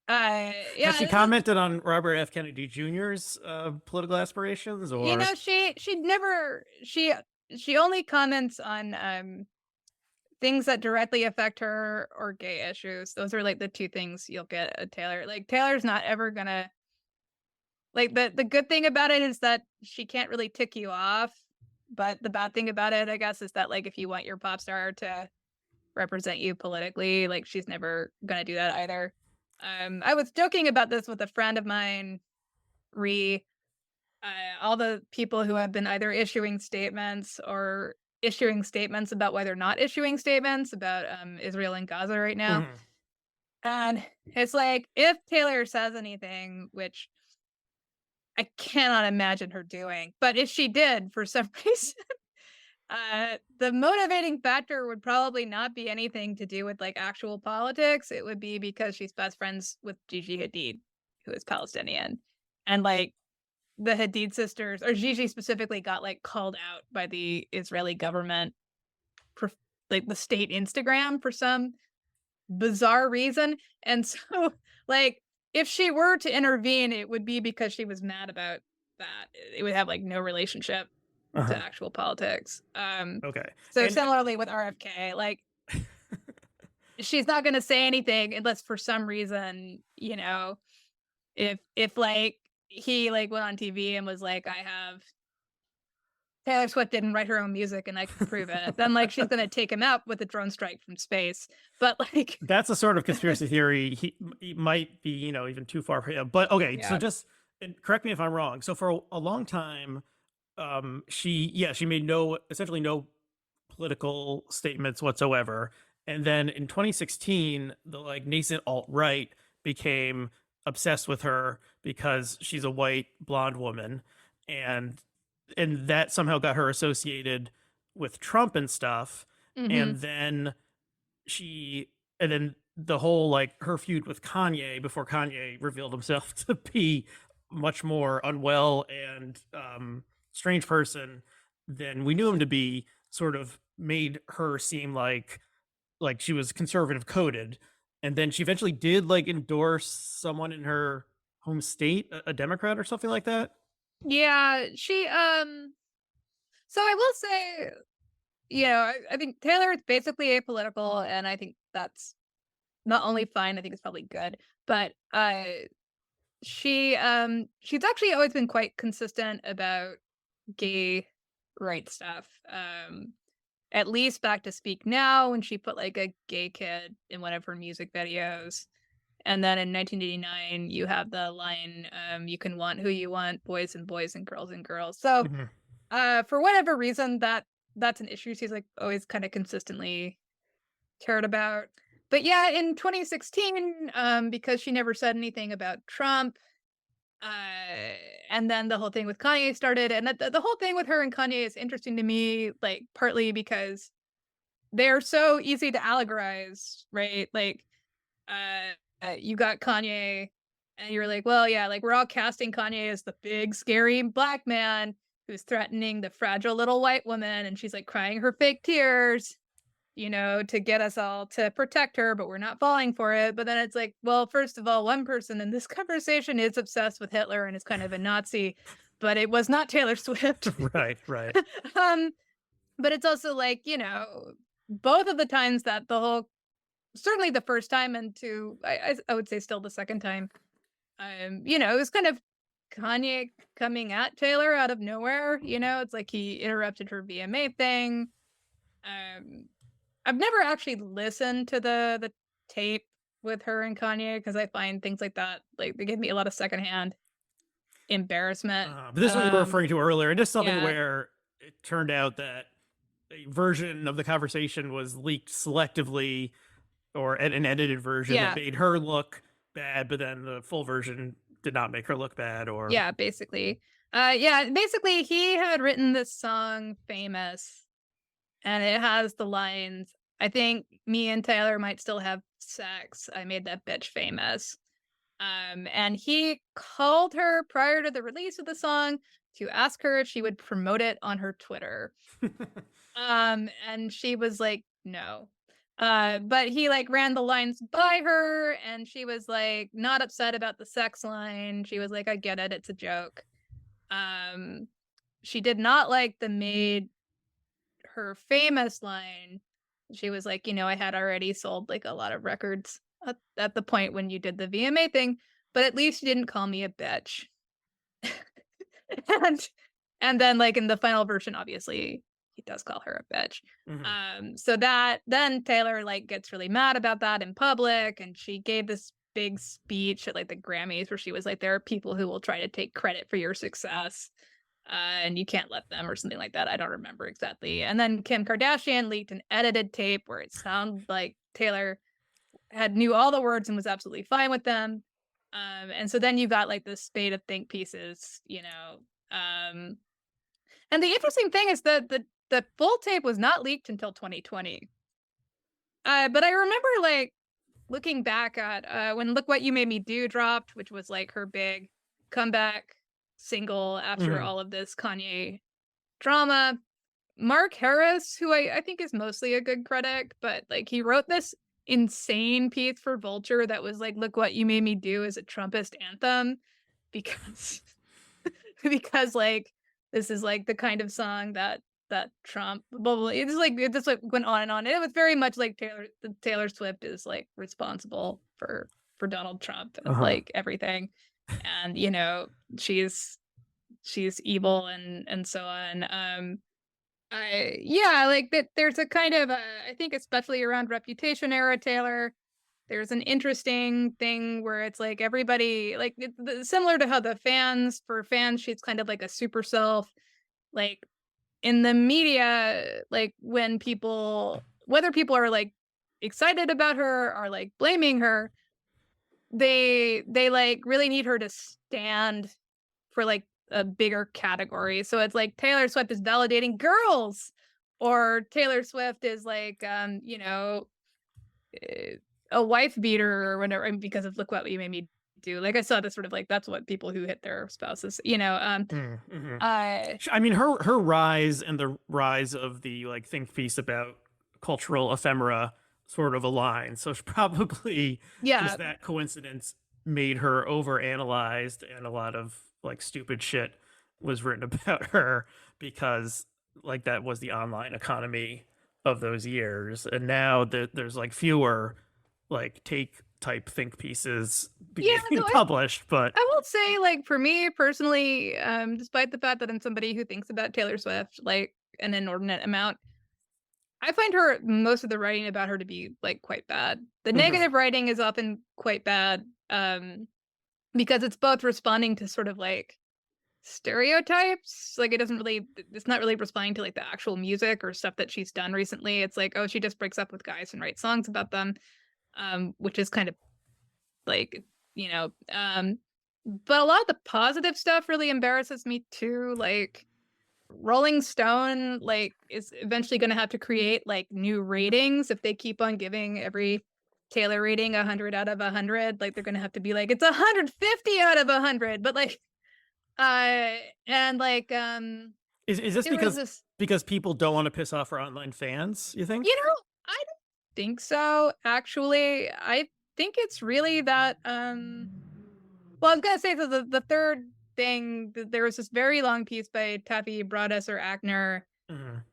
Has she commented on Robert F. Kennedy Jr.'s political aspirations, or she only comments on things that directly affect her or gay issues. Those are like the two things you'll get at Taylor. Like Taylor's not ever gonna like the good thing about it is that she can't really tick you off. But the bad thing about it, I guess, is that like if you want your pop star to represent you politically, like she's never gonna do that either. I was joking about this with a friend of mine, Ree. all the people who have been either issuing statements or issuing statements about why they're not issuing statements about Israel and Gaza right now. Mhm. And it's like, if Taylor says anything, which I cannot imagine her doing, but if she did for some reason, the motivating factor would probably not be anything to do with like actual politics. It would be because she's best friends with Gigi Hadid, who is Palestinian. And like the Hadid sisters, or Gigi specifically, got like called out by the Israeli government for like the state Instagram for some bizarre reason. And so, like, if she were to intervene, it would be because she was mad about that. It would have like no relationship to Uh-huh. actual politics. Okay. So And similarly with RFK, like she's not going to say anything unless for some reason, if like he like went on TV and was like, I have Taylor Swift didn't write her own music and I can prove it, then like she's going to take him out with a drone strike from space. But like, that's a sort of conspiracy theory. He might be, even too far for him. But okay, so yeah. just and correct me if I'm wrong. So for a long time, she made essentially no political statements whatsoever. And then in 2016, the like nascent alt-right became obsessed with her because she's a white blonde woman, and that somehow got her associated with Trump and stuff. Hmm. And then she and then the whole like her feud with Kanye before Kanye revealed himself to be much more unwell and strange person than we knew him to be, sort of made her seem like she was conservative coded. And then she eventually did like endorse someone in her home state, a Democrat or something like that. Yeah, so I will say, I think Taylor is basically apolitical, and I think that's not only fine, I think it's probably good. But she's actually always been quite consistent about gay rights stuff. At least back to Speak Now, when she put like a gay kid in one of her music videos. And then in 1989, you have the line, you can want who you want, boys and boys and girls and girls. So Mhm. for whatever reason, that's an issue she's like always kind of consistently cared about. But yeah, in 2016, because she never said anything about Trump, and then the whole thing with Kanye started, and the whole thing with her and Kanye is interesting to me, like partly because they're so easy to allegorize, right? Like, you got Kanye, and you're like, well, yeah, like we're all casting Kanye as the big, scary black man who's threatening the fragile little white woman, and she's like crying her fake tears, to get us all to protect her, but we're not falling for it. But then it's like, well, first of all, one person in this conversation is obsessed with Hitler and is kind of a Nazi, but it was not Taylor Swift. Right, right. um, but it's also like, both of the times that the whole certainly the first time and I would say still the second time, it was kind of Kanye coming at Taylor out of nowhere, it's like he interrupted her VMA thing. Um, I've never actually listened to the tape with her and Kanye because I find things like that, like, they give me a lot of secondhand embarrassment. But this is what you were referring to earlier, and just something Yeah. where it turned out that a version of the conversation was leaked selectively, or an edited version that Yeah. made her look bad, but then the full version did not make her look bad. Or Yeah, basically. Yeah, basically he had written this song Famous, and it has the lines, "I think me and Taylor might still have sex. I made that bitch famous." And he called her prior to the release of the song to ask her if she would promote it on her Twitter. And she was like, "No." But he like ran the lines by her, and she was like not upset about the sex line. She was like, "I get it, it's a joke." Um, she did not like the made her famous line. She was like, I had already sold like a lot of records at the point when you did the VMA thing, but at least you didn't call me a bitch. and and then like in the final version, obviously he does call her a bitch. Mhm. So that then Taylor like gets really mad about that in public, and she gave this big speech at like the Grammys where she was like, there are people who will try to take credit for your success, and you can't let them, or something like that. I don't remember exactly. And then Kim Kardashian leaked an edited tape where it sounded like Taylor knew all the words and was absolutely fine with them. And so then you got like this spate of think pieces, you know. And the interesting thing is that the full tape was not leaked until 2020. But I remember like looking back at when Look What You Made Me Do dropped, which was like her big comeback single after all of this Kanye drama. Mark Harris, who I think is mostly a good critic, but like he wrote this insane piece for Vulture that was like, Look What You Made Me Do is a Trumpist anthem, because because like this is like the kind of song that Trump blah, blah, it's like it just like went on and on. And it was very much like Taylor Swift is like responsible for Donald Trump and like everything. And you know, she's evil and so on. Like that there's a kind of I think especially around Reputation era Taylor, there's an interesting thing where it's like everybody like similar to how for fans she's kind of like a super self. Like in the media, like when whether people are like excited about her or like blaming her, they like really need her to stand for like a bigger category. So it's like Taylor Swift is validating girls, or Taylor Swift is like you know, a wife beater or whatever, because of Look What You Made Me Do. Like I saw this sort of like that's what people who hit their spouses, you know. I mean, her rise and the rise of the like think piece about cultural ephemera sort of align. So probably just that coincidence made her overanalyzed, and a lot of like stupid shit was written about her because like that was the online economy of those years. And now there's like fewer like take type think pieces being published. But I will say, like, for me personally, despite the fact that I'm somebody who thinks about Taylor Swift like an inordinate amount, I find most of the writing about her to be like quite bad. The negative writing is often quite bad, because it's both responding to sort of like stereotypes. Like it's not really responding to like the actual music or stuff that she's done recently. It's like, oh, she just breaks up with guys and writes songs about them, which is kind of like, you know, but a lot of the positive stuff really embarrasses me too. Like Rolling Stone like is eventually going to have to create like new ratings if they keep on giving every Taylor rating 100 out of 100. Like they're going to have to be like, it's 150 out of 100. But like and like is this because people don't want to piss off our online fans, you think? You know, I don't think so, actually. I think it's really that well, I was gonna say the third thing, there was this very long piece by Taffy Brodesser-Akner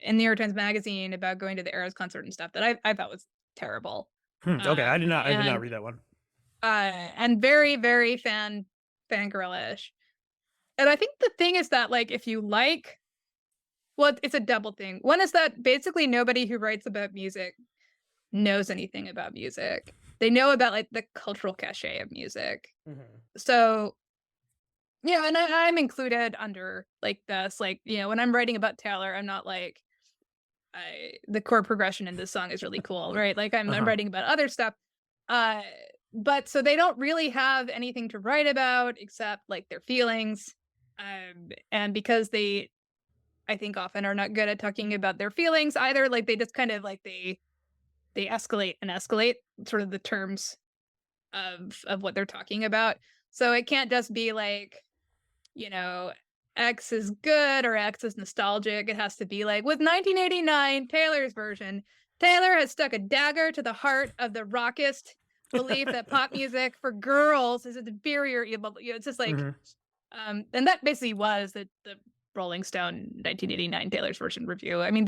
in New York Times Magazine about going to the Eras concert and stuff that I thought was terrible. Okay, I did not read that one. And very, very fangirlish. And I think the thing is that like if you like, well, it's a double thing. One is that basically nobody who writes about music knows anything about music. They know about like the cultural cachet of music. So, you know, and I'm included under like this, like, you know, when I'm writing about Taylor, I'm not like, the chord progression in this song is really cool, right? Like I'm writing about other stuff. But so they don't really have anything to write about except like their feelings. And because they, I think often are not good at talking about their feelings either, like they just kind of like they escalate sort of the terms of what they're talking about. So it can't just be like, you know, X is good or X is nostalgic. It has to be like, with 1989 Taylor's version, Taylor has stuck a dagger to the heart of the rockist belief that pop music for girls is inferior. You know, it's just like, and that basically was the Rolling Stone 1989 Taylor's version review. I mean,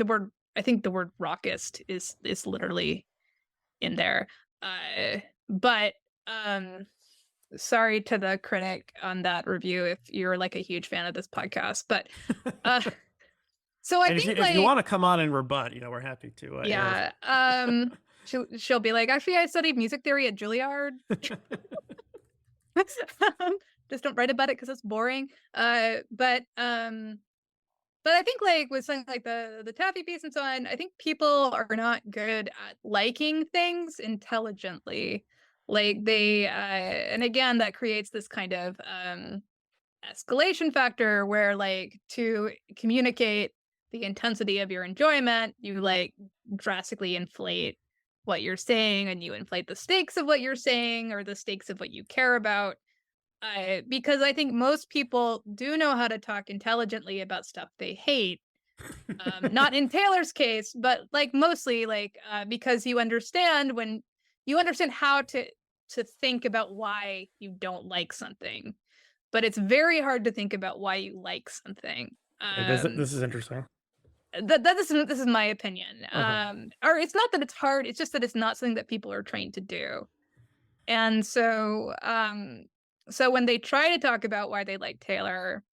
I think the word rockist is literally in there. But sorry to the critic on that review if you're like a huge fan of this podcast. But so I think if you want to come on and rebut, you know, we're happy to. She'll be like, actually, I studied music theory at Juilliard. Just don't write about it because it's boring. But I think like with something like the Taffy piece and so on, I think people are not good at liking things intelligently. Like and again, that creates this kind of escalation factor where like to communicate the intensity of your enjoyment, you like drastically inflate what you're saying and you inflate the stakes of what you're saying or the stakes of what you care about. Because I think most people do know how to talk intelligently about stuff they hate. Not in Taylor's case, but like mostly like because you understand how to think about why you don't like something, but it's very hard to think about why you like something. This is interesting. This is my opinion. Uh-huh. Or it's not that it's hard; it's just that it's not something that people are trained to do. And so when they try to talk about why they like Taylor,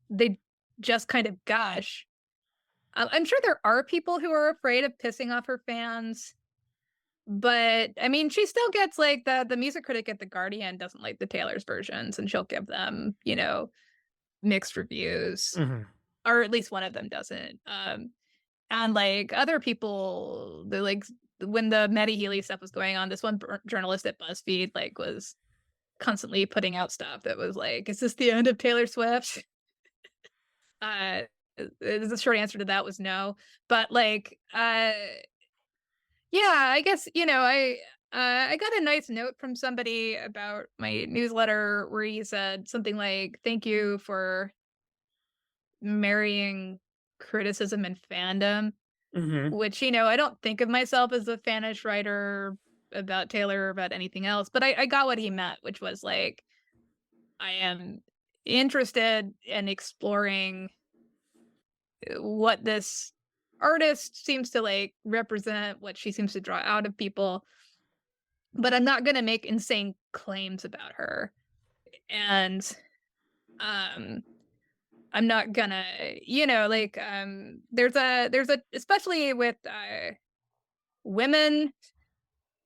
they just kind of gush. I'm sure there are people who are afraid of pissing off her fans, but I mean, she still gets like the music critic at The Guardian doesn't like the Taylor's versions, and she'll give them, mixed reviews, Mhm. or at least one of them doesn't. And like other people, they like when the Maddie Healy stuff was going on, this one journalist at BuzzFeed like was constantly putting out stuff that was like, "Is this the end of Taylor Swift?" Uh, the short answer to that was no. But like, yeah, I guess I got a nice note from somebody about my newsletter where he said something like, "Thank you for marrying criticism and fandom." Mhm. Which, I don't think of myself as a fanish writer about Taylor or about anything else, but I got what he meant, which was like, I am interested in exploring what this artist seems to like represent, what she seems to draw out of people, but I'm not going to make insane claims about her. And um I'm not gonna, there's a especially with women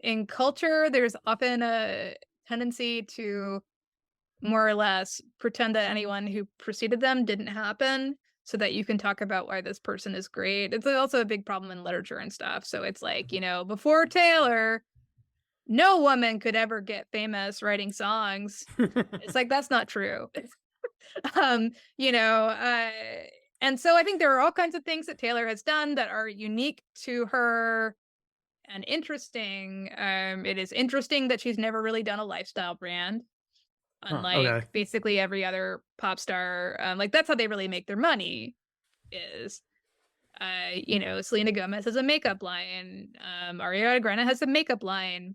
in culture, there's often a tendency to more or less pretend that anyone who preceded them didn't happen so that you can talk about why this person is great. It's also a big problem in literature and stuff. So it's like, before Taylor, no woman could ever get famous writing songs. It's like, that's not true. um, you know, uh, and so I think there are all kinds of things that Taylor has done that are unique to her and interesting. It is interesting that she's never really done a lifestyle brand, Huh, okay. unlike basically every other pop star. Like that's how they really make their money is, Selena Gomez has a makeup line. Ariana Grande has a makeup line.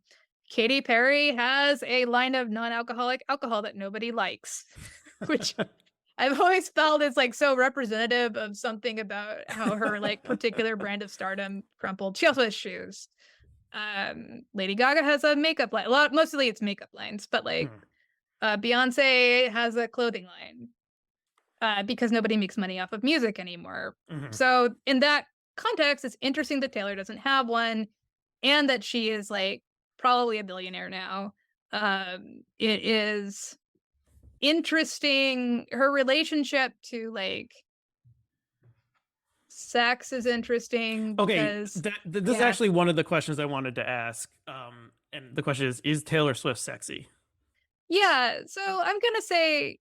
Katy Perry has a line of non-alcoholic alcohol that nobody likes, which I've always felt is like so representative of something about how her like particular brand of stardom crumpled. She also has shoes. Lady Gaga has a makeup line. Mostly it's makeup lines, but like Hmm. Beyonce has a clothing line because nobody makes money off of music anymore. Mhm. So in that context, it's interesting that Taylor doesn't have one, and that she is like probably a billionaire now. It is interesting. Her relationship to like sex is interesting Okay, because this is yeah. actually one of the questions I wanted to ask. And the question is Taylor Swift sexy? Yeah, so I'm gonna say,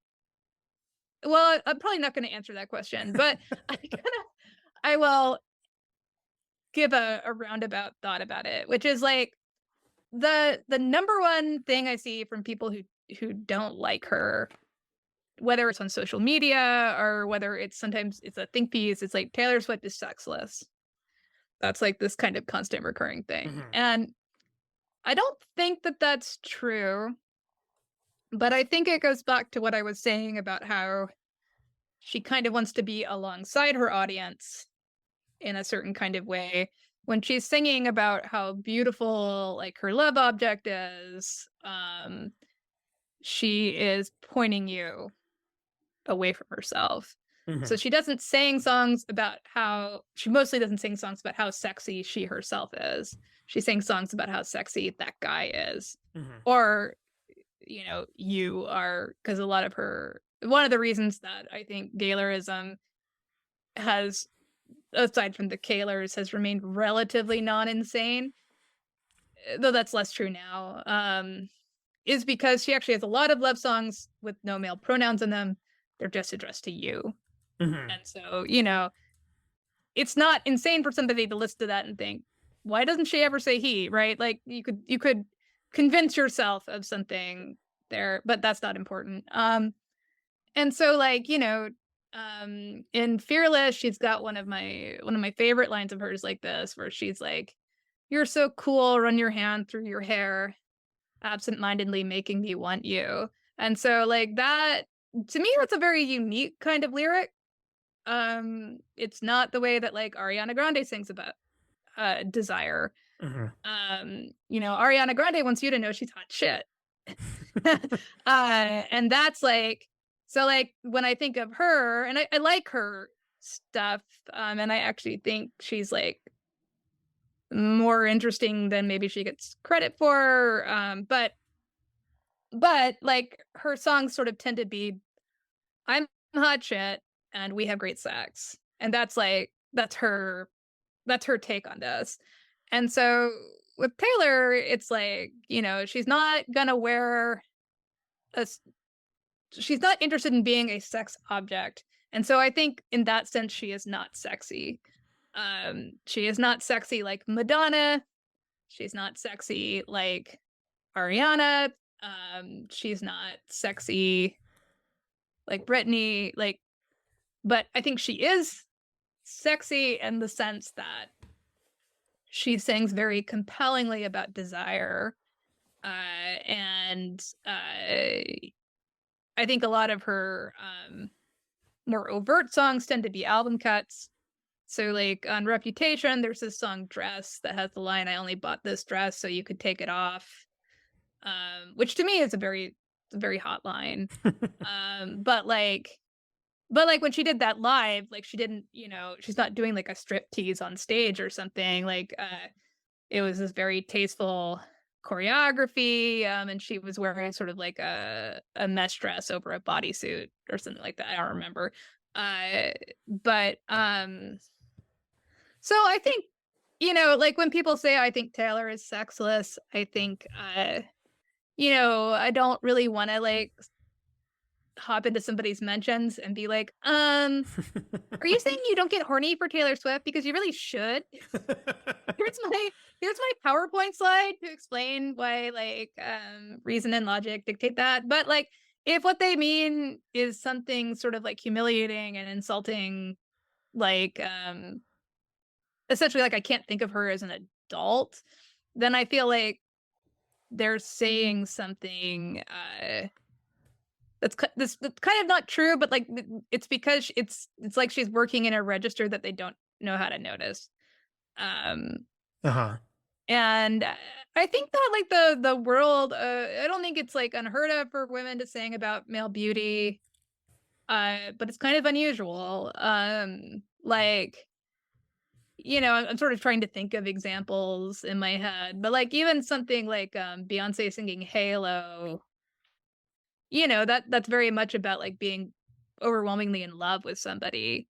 well, I'm probably not gonna answer that question, but I will give a roundabout thought about it, which is like the number one thing I see from people who don't like her, whether it's on social media or whether it's sometimes it's a think piece, it's like Taylor Swift is sexless. That's like this kind of constant recurring thing. Mhm. And I don't think that that's true, but I think it goes back to what I was saying about how she kind of wants to be alongside her audience in a certain kind of way. When she's singing about how beautiful like her love object is, she is pointing you away from herself. So Mhm. she mostly doesn't sing songs about how sexy she herself is. She sings songs about how sexy that guy is. Mhm. Or you are, because a lot of one of the reasons that I think Gaylorism has, aside from the Kaylors, has remained relatively non-insane, though that's less true now, is because she actually has a lot of love songs with no male pronouns in them. They're just addressed to you. Mm-hmm. And so, it's not insane for somebody to listen to that and think, why doesn't she ever say he, right? Like you could convince yourself of something there, but that's not important. And so like, in Fearless, she's got one of my favorite lines of hers like this, where she's like, "You're so cool, run your hand through your hair, absent-mindedly making me want you." And so like that, to me, that's a very unique kind of lyric. It's not the way that like Ariana Grande sings about desire. Mm-hmm. Ariana Grande wants you to know she's hot shit. And that's like, so like when I think of her, and I like her stuff, and I actually think she's like more interesting than maybe she gets credit for. But like her songs sort of tend to be, I'm hot shit and we have great sex. And that's her take on this. And so with Taylor, it's like, she's not gonna wear she's not interested in being a sex object. And so I think in that sense, she is not sexy. She is not sexy like Madonna. She's not sexy like Ariana. She's not sexy like Britney. But I think she is sexy in the sense that she sings very compellingly about desire. And I think a lot of her more overt songs tend to be album cuts. So like on Reputation, there's this song Dress that has the line, "I only bought this dress so you could take it off," which to me is a very hot line. But when she did that live, like she didn't, she's not doing like a strip tease on stage or something. Like it was this very tasteful choreography, and she was wearing sort of like a mesh dress over a bodysuit or something like that. I don't remember. But so I think, like when people say I think Taylor is sexless, I think I don't really want to like hop into somebody's mentions and be like, are you saying you don't get horny for Taylor Swift? Because you really should. Here's my PowerPoint slide to explain why like reason and logic dictate that. But like if what they mean is something sort of like humiliating and insulting, like essentially like I can't think of her as an adult, then I feel like they're saying something that's kind of not true, but like it's because it's like she's working in a register that they don't know how to notice. Uh-huh. And I think that like the world, I don't think it's like unheard of for women to sing about male beauty, but it's kind of unusual. Like, I'm sort of trying to think of examples in my head, but like even something like Beyonce singing Halo, that's very much about like being overwhelmingly in love with somebody,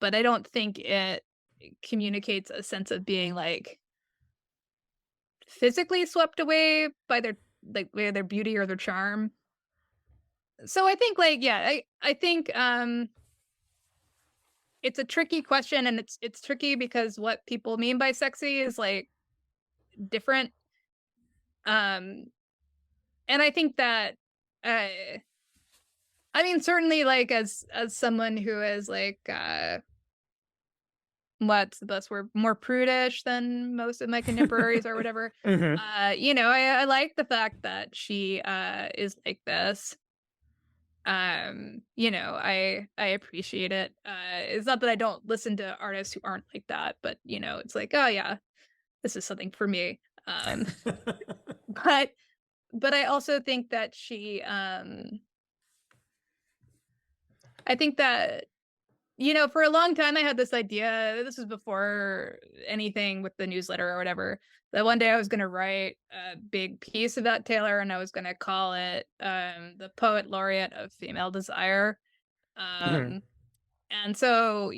but I don't think it communicates a sense of being like physically swept away by their beauty or their charm. So I think like, yeah, I think it's a tricky question, and it's tricky because what people mean by sexy is like different. And I think that I mean, certainly like as someone who is like what's the best word, more prudish than most of my contemporaries or whatever, Mm-hmm. I like the fact that she is like this. I appreciate it. It's not that I don't listen to artists who aren't like that, but it's like, oh yeah, this is something for me. But I also think that she I think that For a long time I had this idea, this was before anything with the newsletter or whatever, that one day I was going to write a big piece about Taylor, and I was going to call it the Poet Laureate of Female Desire. Mhm. And so,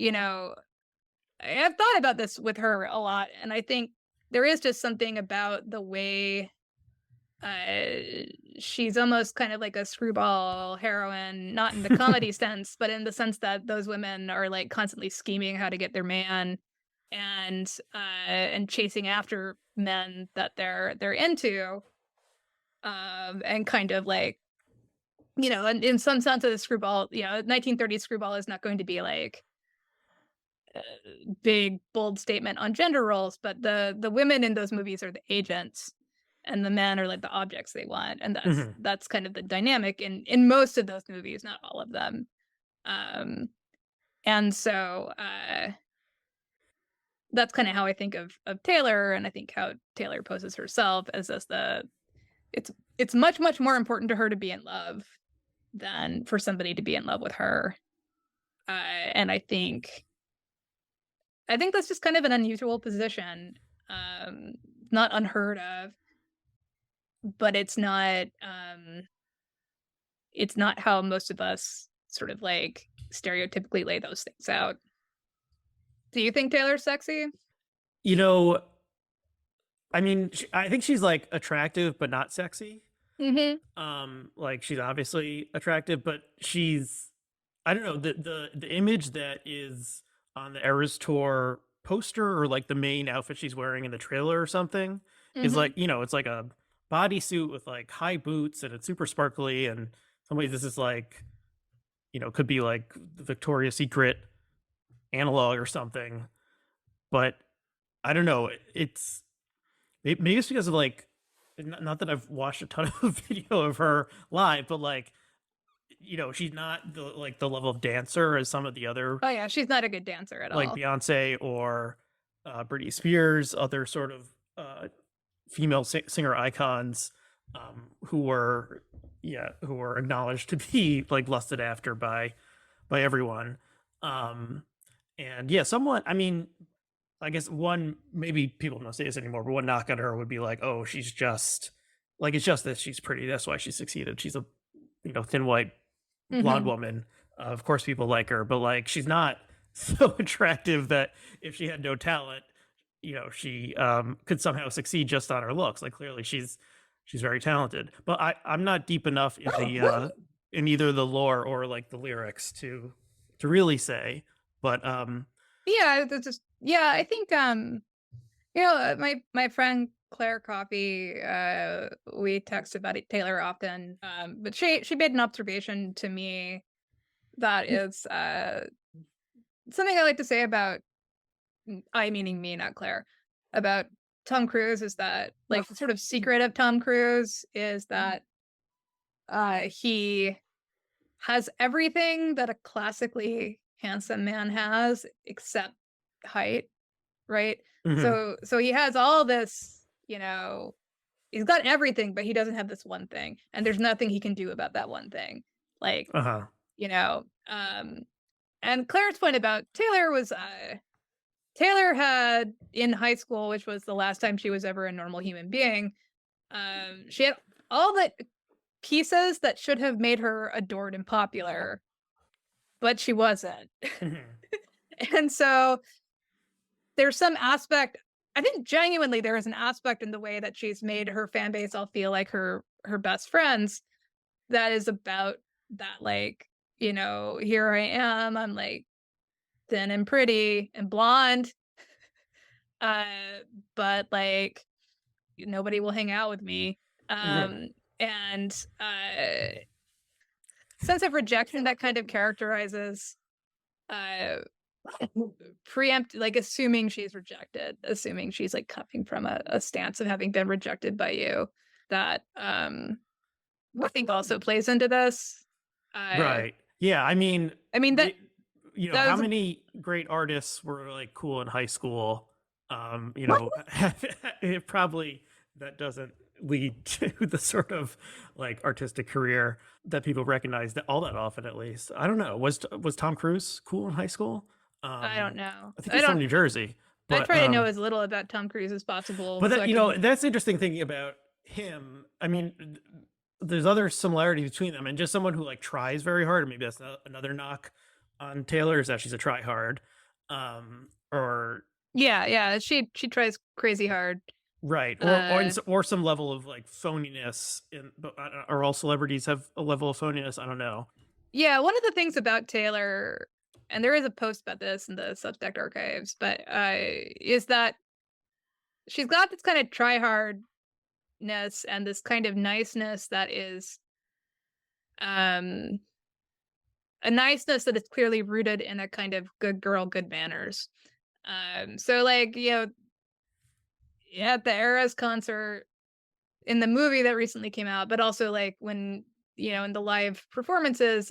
I've thought about this with her a lot, and I think there is just something about the way uh, she's almost kind of like a screwball heroine, not in the comedy sense, but in the sense that those women are like constantly scheming how to get their man, and chasing after men that they're into, and kind of like, in some sense of the screwball, 1930s screwball is not going to be like big bold statement on gender roles, but the women in those movies are the agents and the men are like the objects they want, and that's Mhm. that's kind of the dynamic in most of those movies, not all of them. um and so that's kind of how I think of Taylor, and I think how Taylor poses herself as the it's much more important to her to be in love than for somebody to be in love with her. And I think that's just kind of an unusual position. Not unheard of, but it's not how most of us sort of like stereotypically lay those things out. Do you think Taylor's sexy? You know, I mean, I think she's like attractive but not sexy. Mm-hmm. Like she's obviously attractive, but she's, I don't know, the image that is on the Eras tour poster, or like the main outfit she's wearing in the trailer or something, is Mm-hmm. like, it's like a bodysuit with like high boots and it's super sparkly, and somebody, this is like, could be like the Victoria's Secret analog or something. But I don't know, maybe it's because of like, not that I've watched a ton of video of her live, but like, she's not the level of dancer as some of the other, Oh yeah, she's not a good dancer at like all. Beyonce or Britney Spears, other sort of female singer icons, who were, who were acknowledged to be like lusted after by everyone. Um, and yeah, somewhat. I mean, I guess one, maybe people don't say this anymore, but one knock on her would be like, oh, she's just like, it's just that she's pretty. That's why she succeeded. She's a, thin white blonde Mm-hmm. woman. Of course, people like her, but like, she's not so attractive that if she had no talent, she could somehow succeed just on her looks. Like, clearly, she's very talented. But I'm not deep enough in the in either the lore or like the lyrics to really say. But Yeah, that's just yeah. I think my friend Clare Coffey, we text about it, Taylor often, but she made an observation to me that is something I like to say about, I meaning me, not Claire, about Tom Cruise, is that like the sort of secret of Tom Cruise is that he has everything that a classically handsome man has except height, right? mhm, So he has all this, he's got everything, but he doesn't have this one thing, and there's nothing he can do about that one thing. Like, uh-huh. you know, and Claire's point about Taylor was Taylor had in high school, which was the last time she was ever a normal human being, she had all the pieces that should have made her adored and popular, but she wasn't. Mhm. And so there's some aspect, I think genuinely there is an aspect in the way that she's made her fan base all feel like her best friends, that is about that, like, here I am, I'm like thin and pretty and blonde, uh, but like nobody will hang out with me. Mhm. And sense of rejection that kind of characterizes uh preempt, like assuming she's rejected, assuming she's like coming from a stance of having been rejected by you, that I think also plays into this. uh Right. Yeah, I mean, I mean that that how was many great artists were like cool in high school? It probably, that doesn't lead to the sort of like artistic career that people recognize that all that often, at least. I don't know. Was Tom Cruise cool in high school? I don't know. I think he's from New Jersey, I but try to know as little about Tom Cruise as possible so that, I can. that's the interesting thing about him. I mean, there's other similarities between them, and just someone who like tries very hard. Maybe that's another knock on Taylor, is that she's a try hard, or Yeah, she tries crazy hard. right, or some level of like phoniness. Or all celebrities have a level of phoniness. I don't know. Yeah, one of the things about Taylor, and there is a post about this in the Substack archives, but is that she's got this kind of try hardness and this kind of niceness that is um a niceness that is clearly rooted in a kind of good girl, good manners. So like, at the Eras concert in the movie that recently came out, but also like when, in the live performances,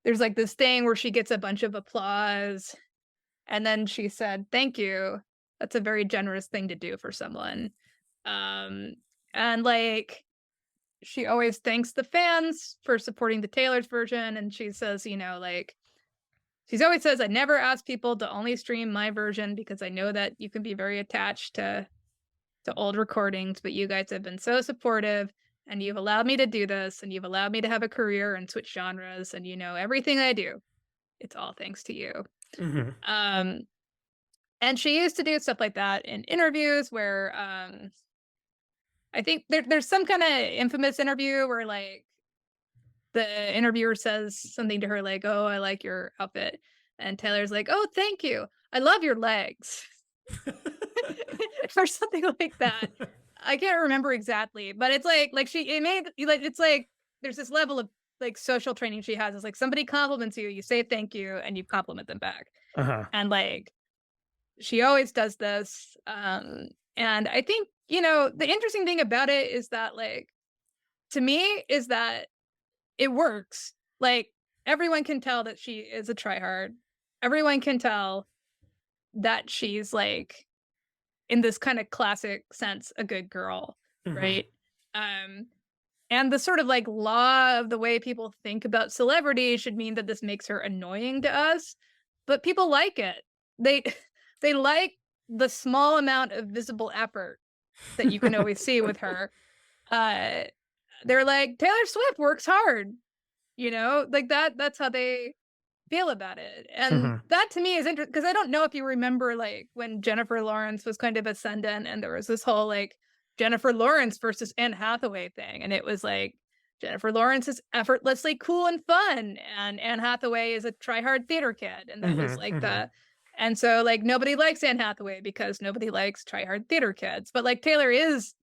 there's like this thing where she gets a bunch of applause and then she said, "Thank you. That's a very generous thing to do for someone." And like she always thanks the fans for supporting the Taylor's version. And she says, like, she always says, "I never ask people to only stream my version because I know that you can be very attached to old recordings, but you guys have been so supportive and you've allowed me to do this and you've allowed me to have a career and switch genres. And everything I do, it's all thanks to you." Mm-hmm. And she used to do stuff like that in interviews where I think there's some kind of infamous interview where like the interviewer says something to her like, "Oh, I like your outfit." And Taylor's like, "Oh, thank you. I love your legs." Or something like that. I can't remember exactly, but it's like it's like there's this level of like social training she has. It's like somebody compliments you, you say thank you, and you compliment them back. Uh-huh. And like she always does this. And I think, the interesting thing about it is that like to me is that it works. Like everyone can tell that she is a tryhard. Everyone can tell that she's like in this kind of classic sense a good girl, Mm-hmm. right? And the sort of like law of the way people think about celebrity should mean that this makes her annoying to us, but people like it. They they like the small amount of visible effort that you can always see with her. Uh they're like, Taylor Swift works hard, like that's how they feel about it. And Mm-hmm. that to me is interesting because I don't know if you remember like when Jennifer Lawrence was kind of ascendant and there was this whole like Jennifer Lawrence versus Anne Hathaway thing. And it was like Jennifer Lawrence is effortlessly cool and fun, and Anne Hathaway is a try-hard theater kid. And that was Mm-hmm. like Mm-hmm. and so like nobody likes Anne Hathaway because nobody likes try-hard theater kids. But like Taylor is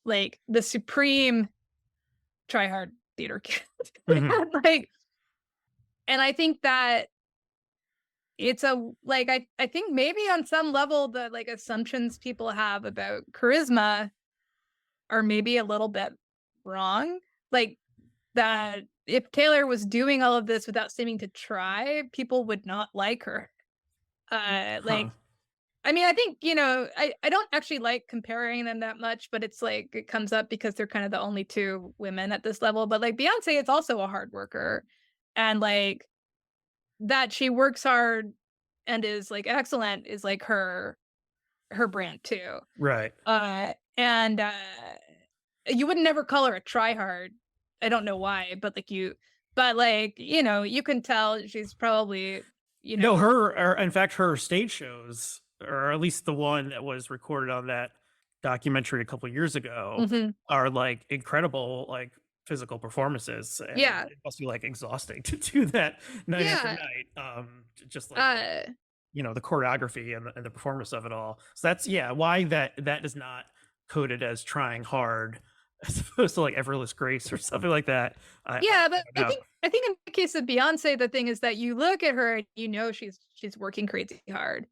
like the supreme try-hard theater kid. Mm-hmm. Like, and I think that it's I think maybe on some level the like assumptions people have about charisma are maybe a little bit wrong. Like that if Taylor was doing all of this without seeming to try, people would not like her. Huh. I mean, I think, I don't actually like comparing them that much, but it's like it comes up because they're kind of the only two women at this level. But like Beyonce is also a hard worker. And like that she works hard and is like excellent is like her brand too. Right. And you would never call her a tryhard. I don't know why, but you can tell she's probably, No, her, or in fact, her stage shows, or at least the one that was recorded on that documentary a couple years ago, mhm. are like incredible, like physical performances, and Yeah. it must be like exhausting to do that night after Yeah. night. Just like Uh the choreography and the performance of it all. So that's, yeah, why that is not coded as trying hard as opposed to like effortless grace or something like that. I yeah, but don't I know. think I think in the case of Beyonce, the thing is that you look at her and she's working crazy hard,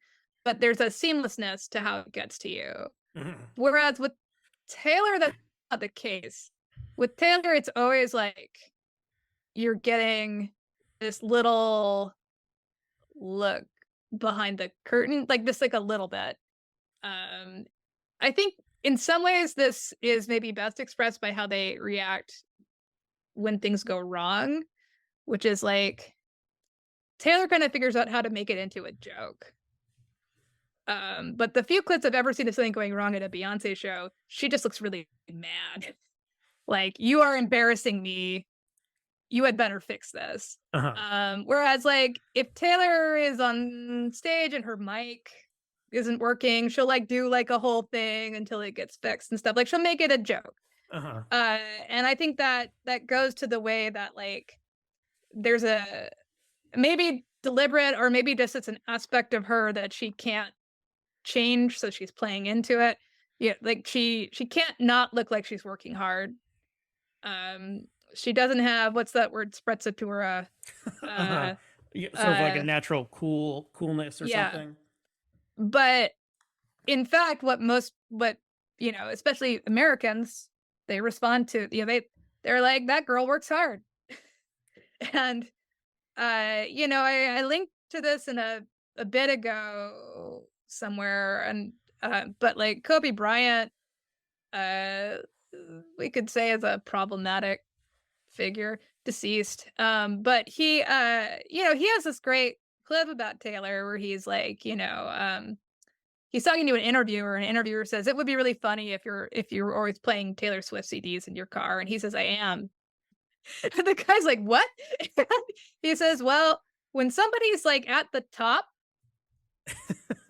but there's a seamlessness to how it gets to you. Mhm. Whereas with Taylor, that's not the case. With Taylor, it's always like you're getting this little look behind the curtain, like this, like a little bit. Um, I think in some ways, this is maybe best expressed by how they react when things go wrong, which is like Taylor kind of figures out how to make it into a joke. But the few clips I've ever seen of something going wrong at a Beyonce show, she just looks really mad. Like, you are embarrassing me. You had better fix this. Whereas, like, if Taylor is on stage and her mic isn't working, she'll like do like a whole thing until it gets fixed and stuff. Like, she'll make it a joke. And I think that goes to the way that like there's a maybe deliberate or maybe just it's an aspect of her that she can't change, so she's playing into it. Yeah, like she can't not look like she's working hard. She doesn't have, what's that word, sprezzatura. Sort of like a natural coolness or something. But in fact, what especially Americans, they respond to, they're like, that girl works hard. And I linked to this in a bit ago somewhere, and but like Kobe Bryant, we could say is a problematic figure, deceased. But he has this great clip about Taylor where he's like, he's talking to an interviewer, and an interviewer says, "It would be really funny if you're always playing Taylor Swift CDs in your car." And he says, "I am." And the guy's like, "What?" He says, "Well, when somebody's like at the top,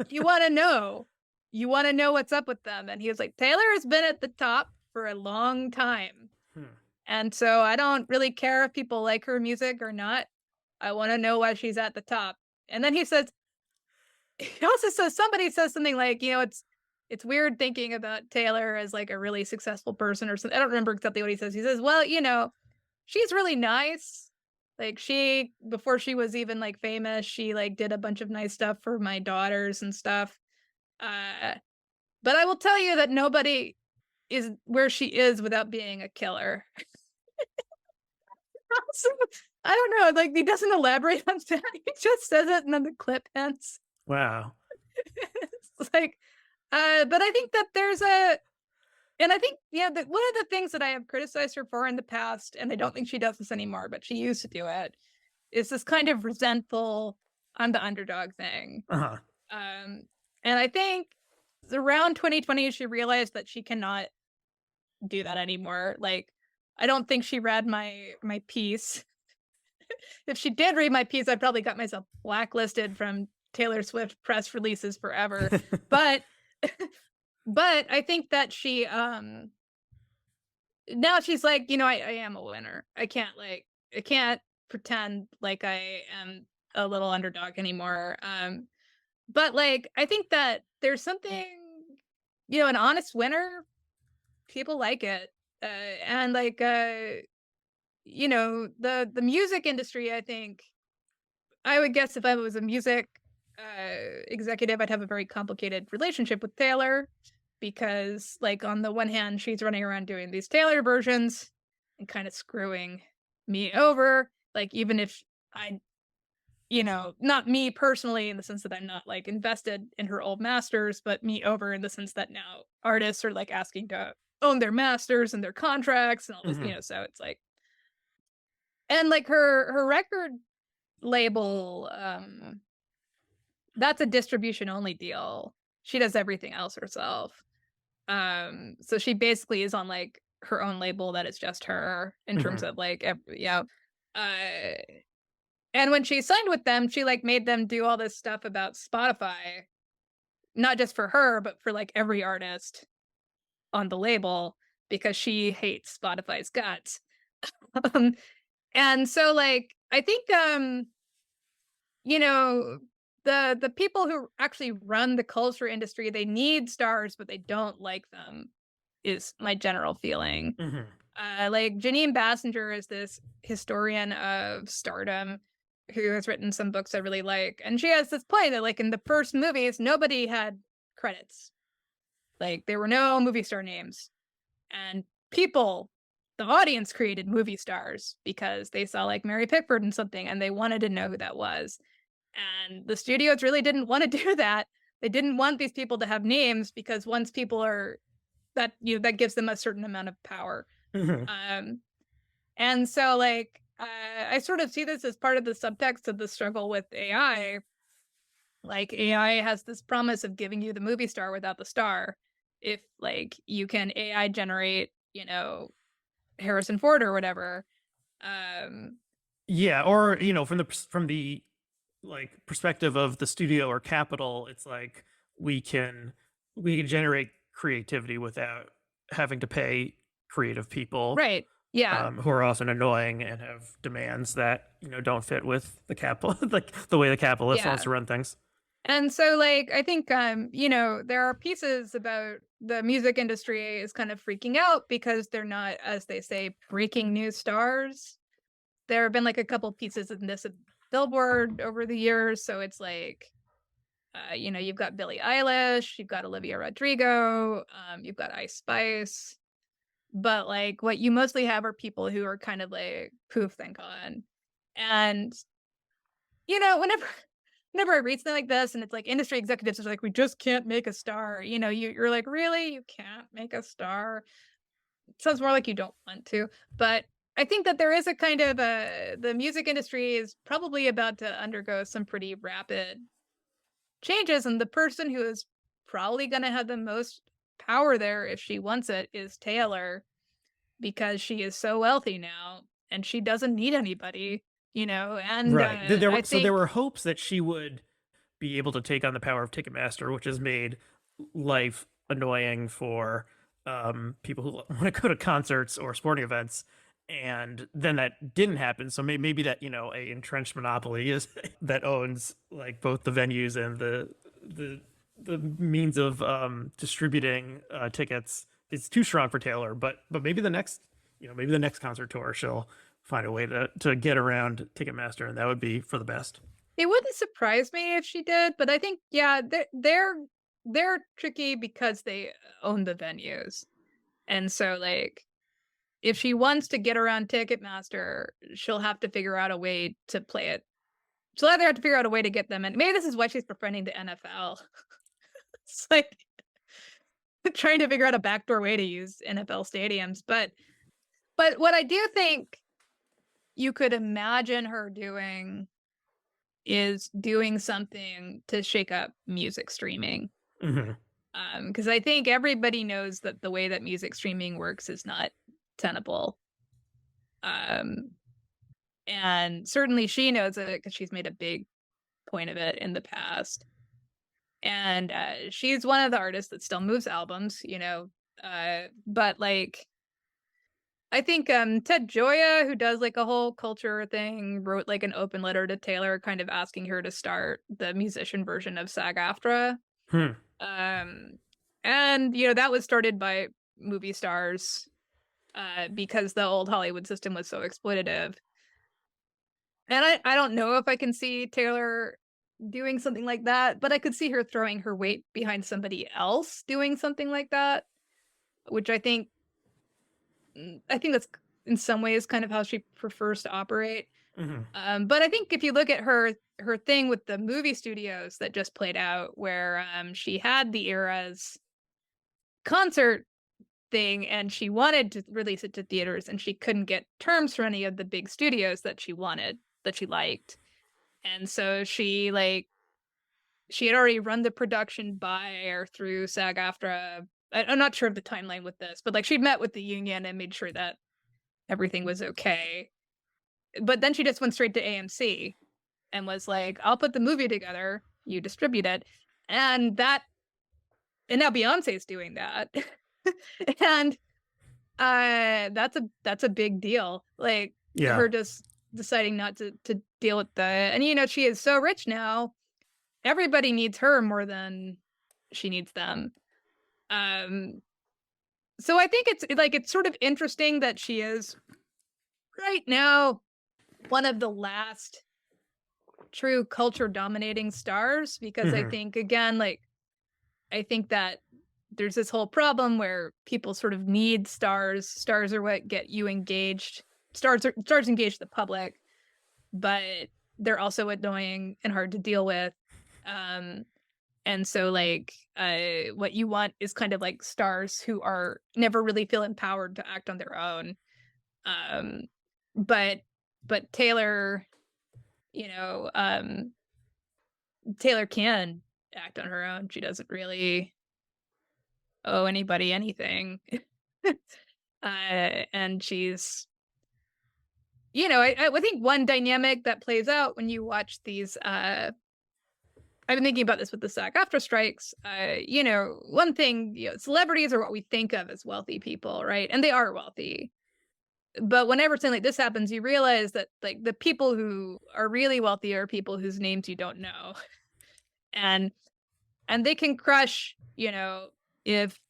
you want to know what's up with them." And he was like, "Taylor has been at the top for a long time. And so I don't really care if people like her music or not. I want to know why she's at the top." And then he also says, somebody says something like, it's weird thinking about Taylor as like a really successful person or something. I don't remember exactly what he says. He says, "Well, she's really nice. Like, before she was even like famous, she like did a bunch of nice stuff for my daughters and stuff. But I will tell you that nobody is where she is without being a killer." So, I don't know, like, he doesn't elaborate on that. He just says it and then the clip ends. Wow. It's like, but I think that and I think, that one of the things that I have criticized her for in the past, and I don't think she does this anymore, but she used to do it, is this kind of resentful, I'm the underdog thing. And I think around 2020, she realized that she cannot do that anymore. Like, I don't think she read my piece. If she did read my piece, I probably got myself blacklisted from Taylor Swift press releases forever. But I think that she now she's like, I am a winner. I can't pretend like I am a little underdog anymore. But like, I think that there's something, an honest winner, people like it. And like the music industry, I think I would guess if I was a music executive, I'd have a very complicated relationship with Taylor, because like on the one hand, she's running around doing these Taylor versions and kind of screwing me over. Like, even if I, not me personally in the sense that I'm not like invested in her old masters, but me over in the sense that now artists are like asking to own their masters and their contracts and all this, so it's like, and like her record label, that's a distribution only deal. She does everything else herself. So she basically is on like her own label that is just her in terms of like, and when she signed with them, she like made them do all this stuff about Spotify, not just for her, but for like every artist on the label, because she hates Spotify's guts. And so like, I think, the people who actually run the culture industry, they need stars, but they don't like them, is my general feeling. Like Janine Bassinger is this historian of stardom who has written some books I really like. And she has this point that like in the first movies, nobody had credits. Like there were no movie star names. And the audience created movie stars because they saw like Mary Pickford and something and they wanted to know who that was. And the studios really didn't want to do that. They didn't want these people to have names, because once people are that that gives them a certain amount of power. Mhm. Um, and so like I sort of see this as part of the subtext of the struggle with AI. Like AI has this promise of giving you the movie star without the star. If like you can AI generate, Harrison Ford or whatever. Um, Yeah, or from the like perspective of the studio or capital, it's like we can we can generate creativity without having to pay creative people, right. Yeah. who are often annoying and have demands that don't fit with the capital, like the way the capitalist wants Yeah. to run things. And so like I think there are pieces about the music industry is kind of freaking out because they're not, as they say, breaking new stars. There have been like a couple pieces of this at Billboard over the years, so it's like you've got Billie Eilish, you've got Olivia Rodrigo, you've got Ice Spice, but like what you mostly have are people who are kind of like poof then gone. And whenever I read something like this and it's like industry executives are like, we just can't make a star, you're like, really? You can't make a star? It sounds more like you don't want to. But I think that there is a kind of the music industry is probably about to undergo some pretty rapid changes. And the person who is probably going to have the most power there if she wants it is Taylor, because she is so wealthy now and she doesn't need anybody, and Right. I There think were hopes that she would be able to take on the power of Ticketmaster, which has made life annoying for people who want to go to concerts or sporting events. And then that didn't happen. So maybe that, a entrenched monopoly is that owns like both the venues and the the means of distributing tickets is too strong for Taylor. But maybe the next, maybe the next concert tour she'll find a way to get around Ticketmaster, and that would be for the best. it wouldn't surprise me if she did, but I think, yeah, they're tricky because they own the venues. And so like if she wants to get around Ticketmaster, she'll have to figure out a way to play it. She'll either have to figure out a way to get them in. Maybe this is why she's befriending the NFL. It's like trying to figure out a backdoor way to use NFL stadiums. But what I do think you could imagine her doing is doing something to shake up music streaming. Hmm. Because I think everybody knows that the way that music streaming works is not tenable. Um, and certainly she knows it because she's made a big point of it in the past. And she's one of the artists that still moves albums, but like I think Ted Gioia, who does like a whole culture thing, wrote like an open letter to Taylor, kind of asking her to start the musician version of SAG-AFTRA. Hmm. Um, and that was started by movie stars because the old Hollywood system was so exploitative. And I don't know if I can see Taylor doing something like that, but I could see her throwing her weight behind somebody else doing something like that, which I think that's in some ways kind of how she prefers to operate. Hmm. But I think if you look at her thing with the movie studios that just played out, where she had the Era's concert thing and she wanted to release it to theaters and she couldn't get terms from any of the big studios that she wanted, that she liked. And so she had already run the production by or through SAG-AFTRA. I'm not sure of the timeline with this, but like she'd met with the union and made sure that everything was okay. But then she just went straight to AMC and was like, "I'll put the movie together, you distribute it." And now Beyonce's doing that. And that's a big deal. Like Yeah. her just deciding not to deal with the and she is so rich now. Everybody needs her more than she needs them. Um so I think it's sort of interesting that she is right now one of the last true culture dominating stars, because I Hmm. think again like I think that there's this whole problem where people sort of need stars. Stars are what get you engaged. Stars engage the public, but they're also annoying and hard to deal with. Um And so like what you want is kind of like stars who are never really feel empowered to act on their own. Um, but Taylor, you know, Taylor can act on her own. She doesn't really owe anybody anything. And she's, you know, I think one dynamic that plays out when you watch these I've been thinking about this with the SAG-AFTRA strikes. You know, one thing, you know, celebrities are what we think of as wealthy people, right? And they are wealthy. But whenever something like this happens, you realize that like the people who are really wealthy are people whose names you don't know. And they can crush, you know, if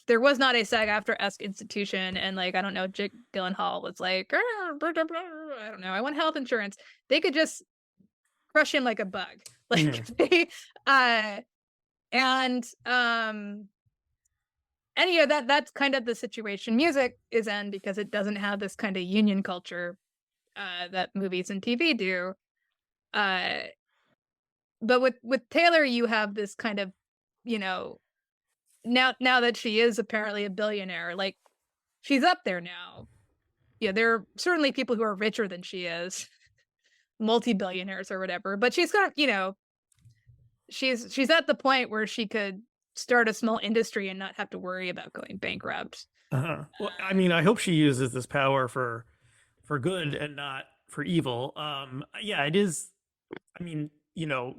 there was not a SAG-AFTRA-esque institution and like I don't know, Jake Gyllenhaal was like, I don't know, I want health insurance. They could just crush him like a bug. Like they and you know that's kind of the situation music is in because it doesn't have this kind of union culture that movies and TV do. But with Taylor, you have this kind of, you know, now that she is apparently a billionaire, like she's up there now. Yeah, there are certainly people who are richer than she is, multi-billionaires or whatever. But she's got, you know, she's at the point where she could start a small industry and not have to worry about going bankrupt. Well, I mean, I hope she uses this power for good and not for evil. Yeah, it is. I mean, you know,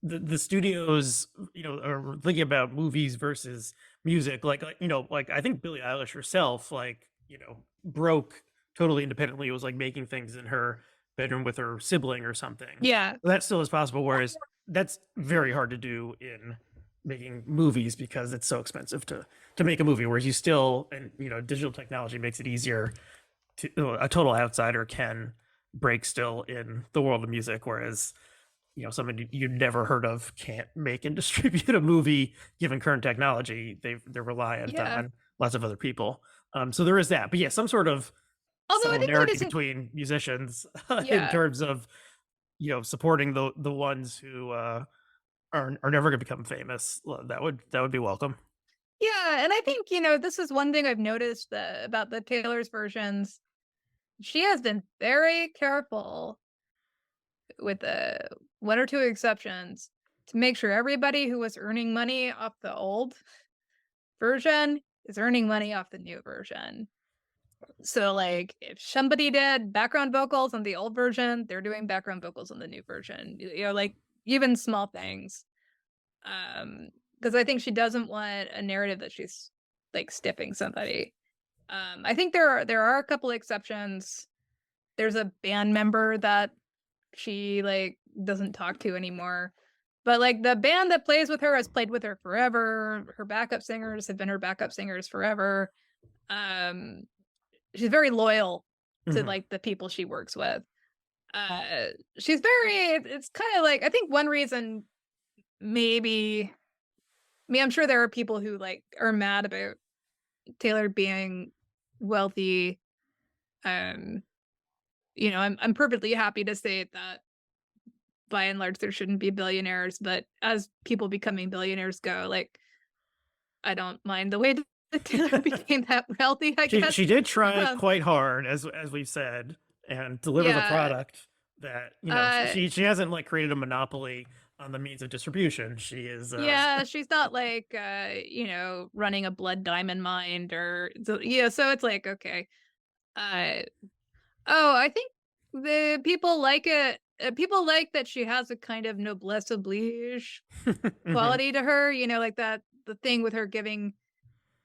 the studios, you know, are thinking about movies versus music. Like you know, like I think Billie Eilish herself, like you know, broke totally independently. It was like making things in her bedroom with her sibling or something. Yeah. That still is possible. Whereas that's very hard to do in making movies because it's so expensive to make a movie. Whereas you still, and you know, digital technology makes it easier to a total outsider can break still in the world of music, whereas you know someone you'd never heard of can't make and distribute a movie given current technology. They're reliant on lots of other people. So there is that. But yeah, some sort of Although I think that solidarity isn't between musicians in terms of you know supporting the ones who are never going to become famous. That would be welcome. Yeah, and I think, you know, this is one thing I've noticed about the Taylor's versions. She has been very careful with one or two exceptions to make sure everybody who was earning money off the old version is earning money off the new version. So like if somebody did background vocals on the old version, they're doing background vocals on the new version. You know, like even small things. Because I think she doesn't want a narrative that she's like stiffing somebody. I think there are a couple exceptions. There's a band member that she like doesn't talk to anymore. But like the band that plays with her has played with her forever. Her backup singers have been her backup singers forever. She's very loyal to like the people she works with. She's very, it's kind of like, I think one reason maybe, I mean, I'm sure there are people who like are mad about Taylor being wealthy. You know, I'm perfectly happy to say that by and large there shouldn't be billionaires, but as people becoming billionaires go, like I don't mind the way that Taylor became that wealthy, I guess. She did try quite hard, as we've said, and deliver the product that you know she hasn't like created a monopoly on the means of distribution. She is she's not like you know, running a blood diamond mine or so it's like okay. I think the people like it. People like that she has a kind of noblesse oblige quality to her, you know, like that the thing with her giving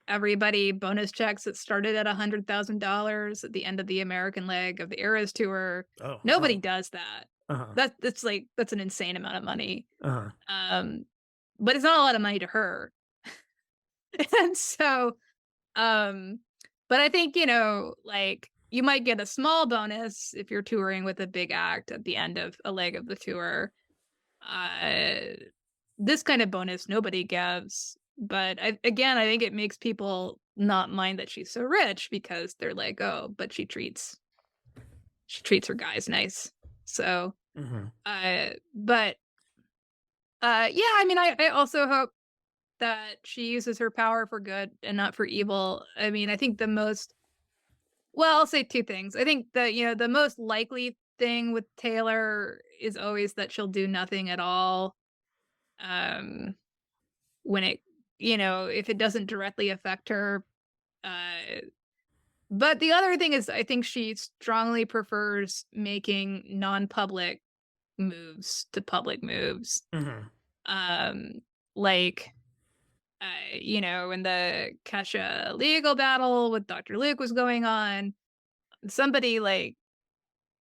everybody bonus checks that started at $100,000 at the end of the American leg of the Eras tour. Nobody does that. That's like that's an insane amount of money. But it's not a lot of money to her. And so but I think, you know, like you might get a small bonus if you're touring with a big act at the end of a leg of the tour. This kind of bonus nobody gives. But I think it makes people not mind that she's so rich because they're like, oh, but she treats her guys nice. So, but Yeah, I mean, I also hope that she uses her power for good and not for evil. I mean, I think I'll say two things. I think the most likely thing with Taylor is always that she'll do nothing at all. Um, when if it doesn't directly affect her. Uh, but the other thing is, I think she strongly prefers making non-public moves to public moves. Mm-hmm. Um, like, when the Kesha legal battle with Dr. Luke was going on, somebody like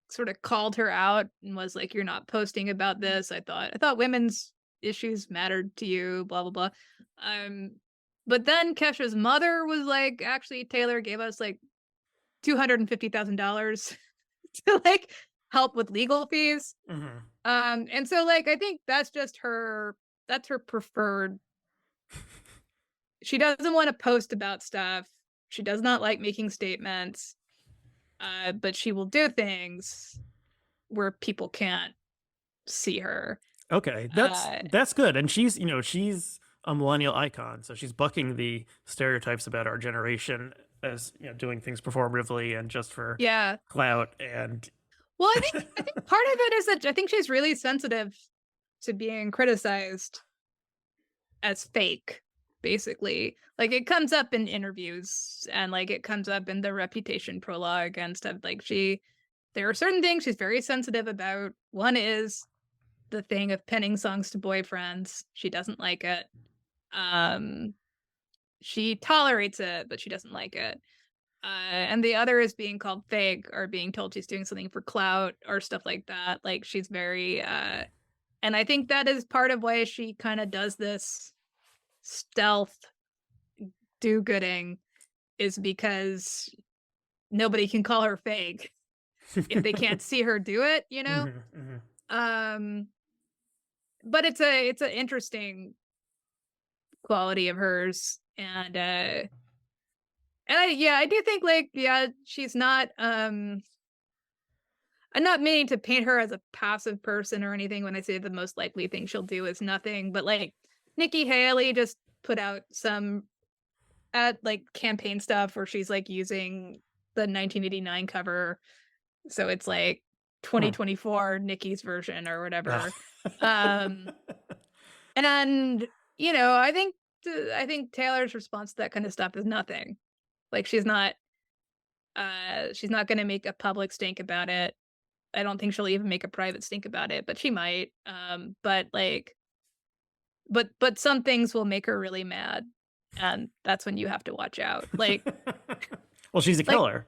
sort of called her out and was like, "You're not posting about this. I thought women's issues mattered to you, blah blah blah." Um, but then Kesha's mother was like, "Actually, Taylor gave us like $250,000 to like help with legal fees." Mm-hmm. And so like I think that's just that's her preferred. She doesn't want to post about stuff. She does not like making statements. But she will do things where people can't see her. Okay, Uh, that's good. And she's a millennial icon, so she's bucking the stereotypes about our generation as doing things performatively and just for yeah. clout. And Well, I think part of it is that I think she's really sensitive to being criticized as fake, basically. Like it comes up in interviews and like it comes up in the Reputation prologue and stuff. There are certain things she's very sensitive about. One is the thing of penning songs to boyfriends. She doesn't like it. Um, she tolerates it, but she doesn't like it. And the other is being called fake or being told she's doing something for clout or stuff like that. Like she's very, and I think that is part of why she kind of does this stealth do-gooding, is because nobody can call her fake if they can't see her do it, you know? Mhm, mhm. Um, but it's an interesting quality of hers. And I do think like, yeah, she's not, I'm not meaning to paint her as a passive person or anything when I say the most likely thing she'll do is nothing, but like Nikki Haley just put out some at like campaign stuff where she's like using the 1989 cover. So it's like Huh. 2024 Nikki's version or Ah. whatever. Um and I think Taylor's response to that kind of stuff is nothing. Like she's not going to make a public stink about it. I don't think she'll even make a private stink about it, but she might. But some things will make her really mad, and that's when you have to watch out. Well, she's a Like, killer.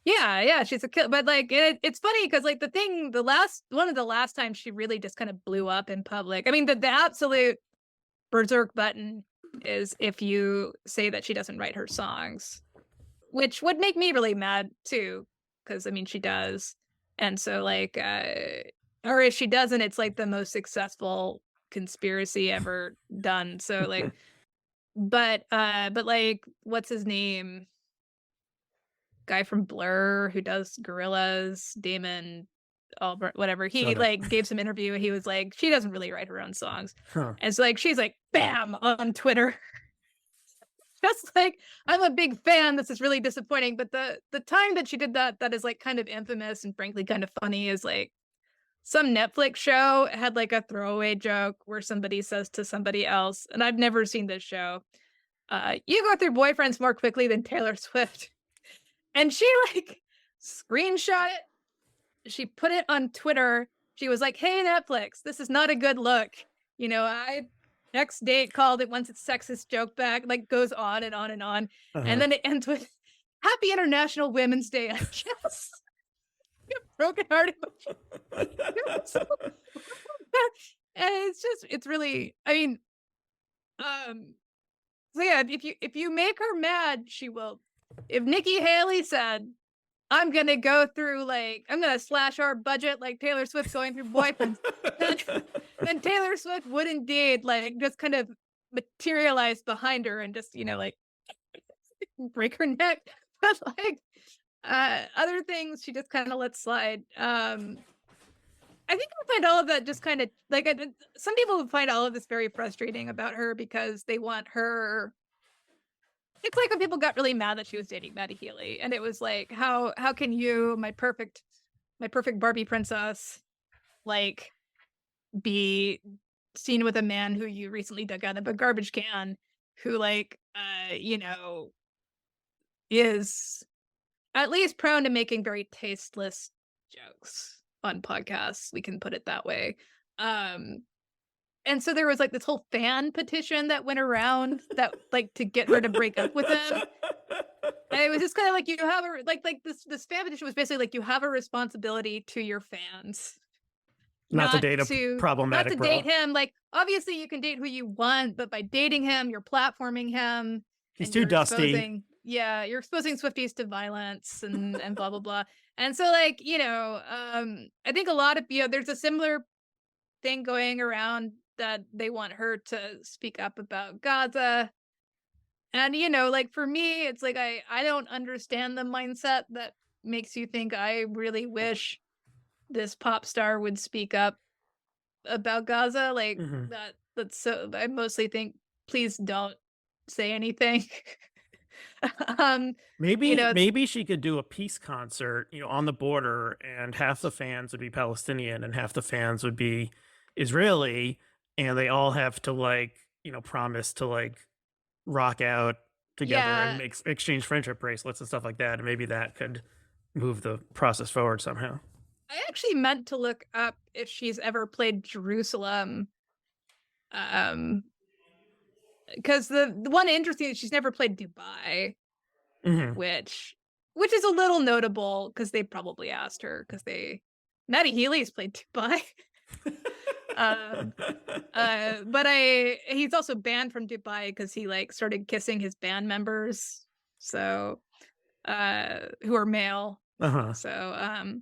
yeah, she's a kid. But like, it's funny because like one of the last times she really just kind of blew up in public. I mean, the absolute berserk button is if you say that she doesn't write her songs, which would make me really mad too, because I mean she does. And so like or if she doesn't, it's like the most successful conspiracy ever done. So like but like what's his name? Guy from Blur who does Gorillas, Damon Albarn, whatever. He Shut up. like gave some interview. He was like, she doesn't really write her own songs. Huh. And so like she's like, bam, on Twitter. Just like, I'm a big fan. This is really disappointing. But the time that she did that is like kind of infamous and frankly kind of funny is like some Netflix show had like a throwaway joke where somebody says to somebody else, and I've never seen this show, you go through boyfriends more quickly than Taylor Swift. And she like screenshot it. She put it on Twitter. She was like, hey, Netflix, this is not a good look. I next date called it once it's sexist joke back, like goes on and on and on. Uh-huh. And then it ends with Happy International Women's Day, I guess. Broken hearted. And it's really, I mean, so yeah, if you make her mad, she will. If Nikki Haley said, I'm gonna slash our budget like Taylor Swift going through boyfriends, then Taylor Swift would indeed like just kind of materialize behind her and just like break her neck. But like other things she just kind of lets slide. I think I find all of that just kind of like some people would find all of this very frustrating about her because they want her. It's like when people got really mad that she was dating Matty Healy, and it was like, how can you, my perfect Barbie princess, like be seen with a man who you recently dug out of a garbage can, who like is at least prone to making very tasteless jokes on podcasts. We can put it that way. Um, and so there was like this whole fan petition that went around that like to get her to break up with him. And it was just kind of like you have a like this fan petition was basically like you have a responsibility to your fans. Not to date a Not problematic to bro. date him. Like obviously you can date who you want, but by dating him, you're platforming him. He's too dusty. You're exposing Swifties to violence and blah blah blah. And so like, I think a lot of there's a similar thing going around that they want her to speak up about Gaza. And like for me, it's like I don't understand the mindset that makes you think I really wish this pop star would speak up about Gaza. Like that's so I mostly think please don't say anything. Maybe she could do a peace concert, on the border, and half the fans would be Palestinian and half the fans would be Israeli, and they all have to like, promise to like rock out together and exchange friendship bracelets and stuff like that. And maybe that could move the process forward somehow. I actually meant to look up if she's ever played Jerusalem. Because the one interesting is she's never played Dubai, which is a little notable because they probably asked her because Matty Healy's played Dubai. But he's also banned from Dubai because he like started kissing his band members, so who are male. So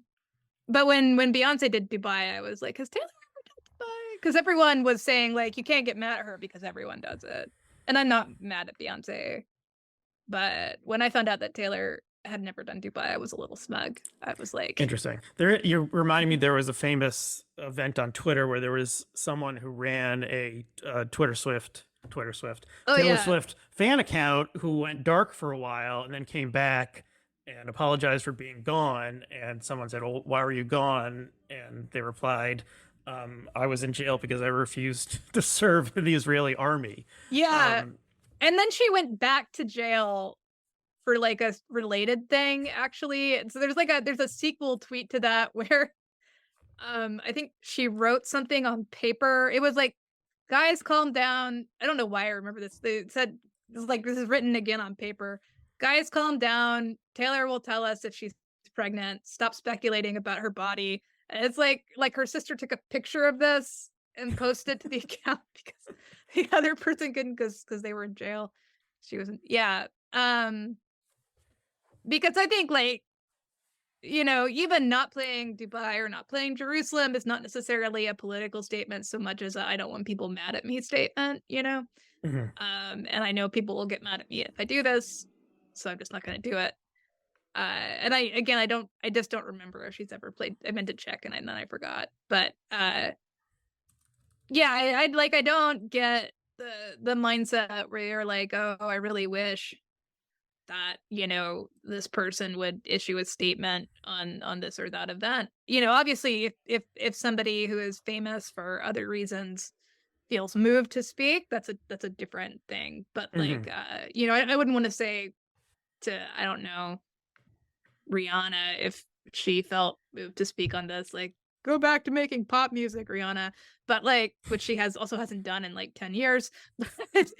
but when Beyonce did Dubai, I was like, has Taylor ever done Dubai? Because everyone was saying like you can't get mad at her because everyone does it, and I'm not mad at Beyonce, but when I found out that Taylor had never done Dubai, I was a little smug. I was like, interesting. You're reminding me there was a famous event on Twitter where there was someone who ran a Taylor Swift fan account who went dark for a while and then came back and apologized for being gone. And someone said, "Oh, why were you gone?" And they replied, "I was in jail because I refused to serve in the Israeli army." Yeah. And then she went back to jail for like a related thing, actually. So there's a sequel tweet to that where I think she wrote something on paper. It was like, guys, calm down. I don't know why I remember this. They said this is written again on paper. Guys, calm down. Taylor will tell us if she's pregnant. Stop speculating about her body. And it's like her sister took a picture of this and posted it to the account because the other person couldn't because they were in jail. She wasn't. Yeah. Because I think like, even not playing Dubai or not playing Jerusalem is not necessarily a political statement so much as I don't want people mad at me statement, and I know people will get mad at me if I do this, so I'm just not going to do it. And I just don't remember if she's ever played. I meant to check and then I forgot, but yeah, I don't get the mindset where you're like, oh, I really wish that this person would issue a statement on this or that event. Obviously if somebody who is famous for other reasons feels moved to speak, that's a different thing. But like I wouldn't want to say to, I don't know, Rihanna, if she felt moved to speak on this, like, go back to making pop music, Rihanna. But like, which she hasn't done in like 10 years. If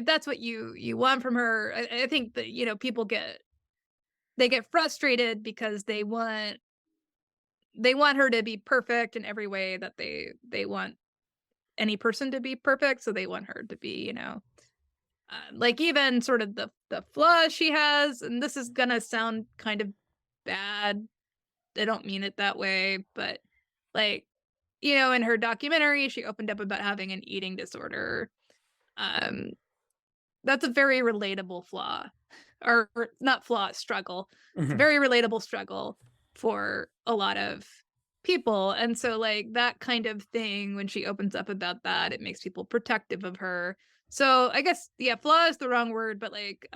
that's what you want from her, I think that people get frustrated because they want her to be perfect in every way that they want any person to be perfect. So they want her to be like even sort of the flaws she has, and this is gonna sound kind of bad, I don't mean it that way, but like in her documentary she opened up about having an eating disorder. That's a very relatable flaw. or not flaw, struggle. It's a Mhm. very relatable struggle for a lot of people. And so like that kind of thing, when she opens up about that, it makes people protective of her. So I guess, yeah, flaw is the wrong word, but like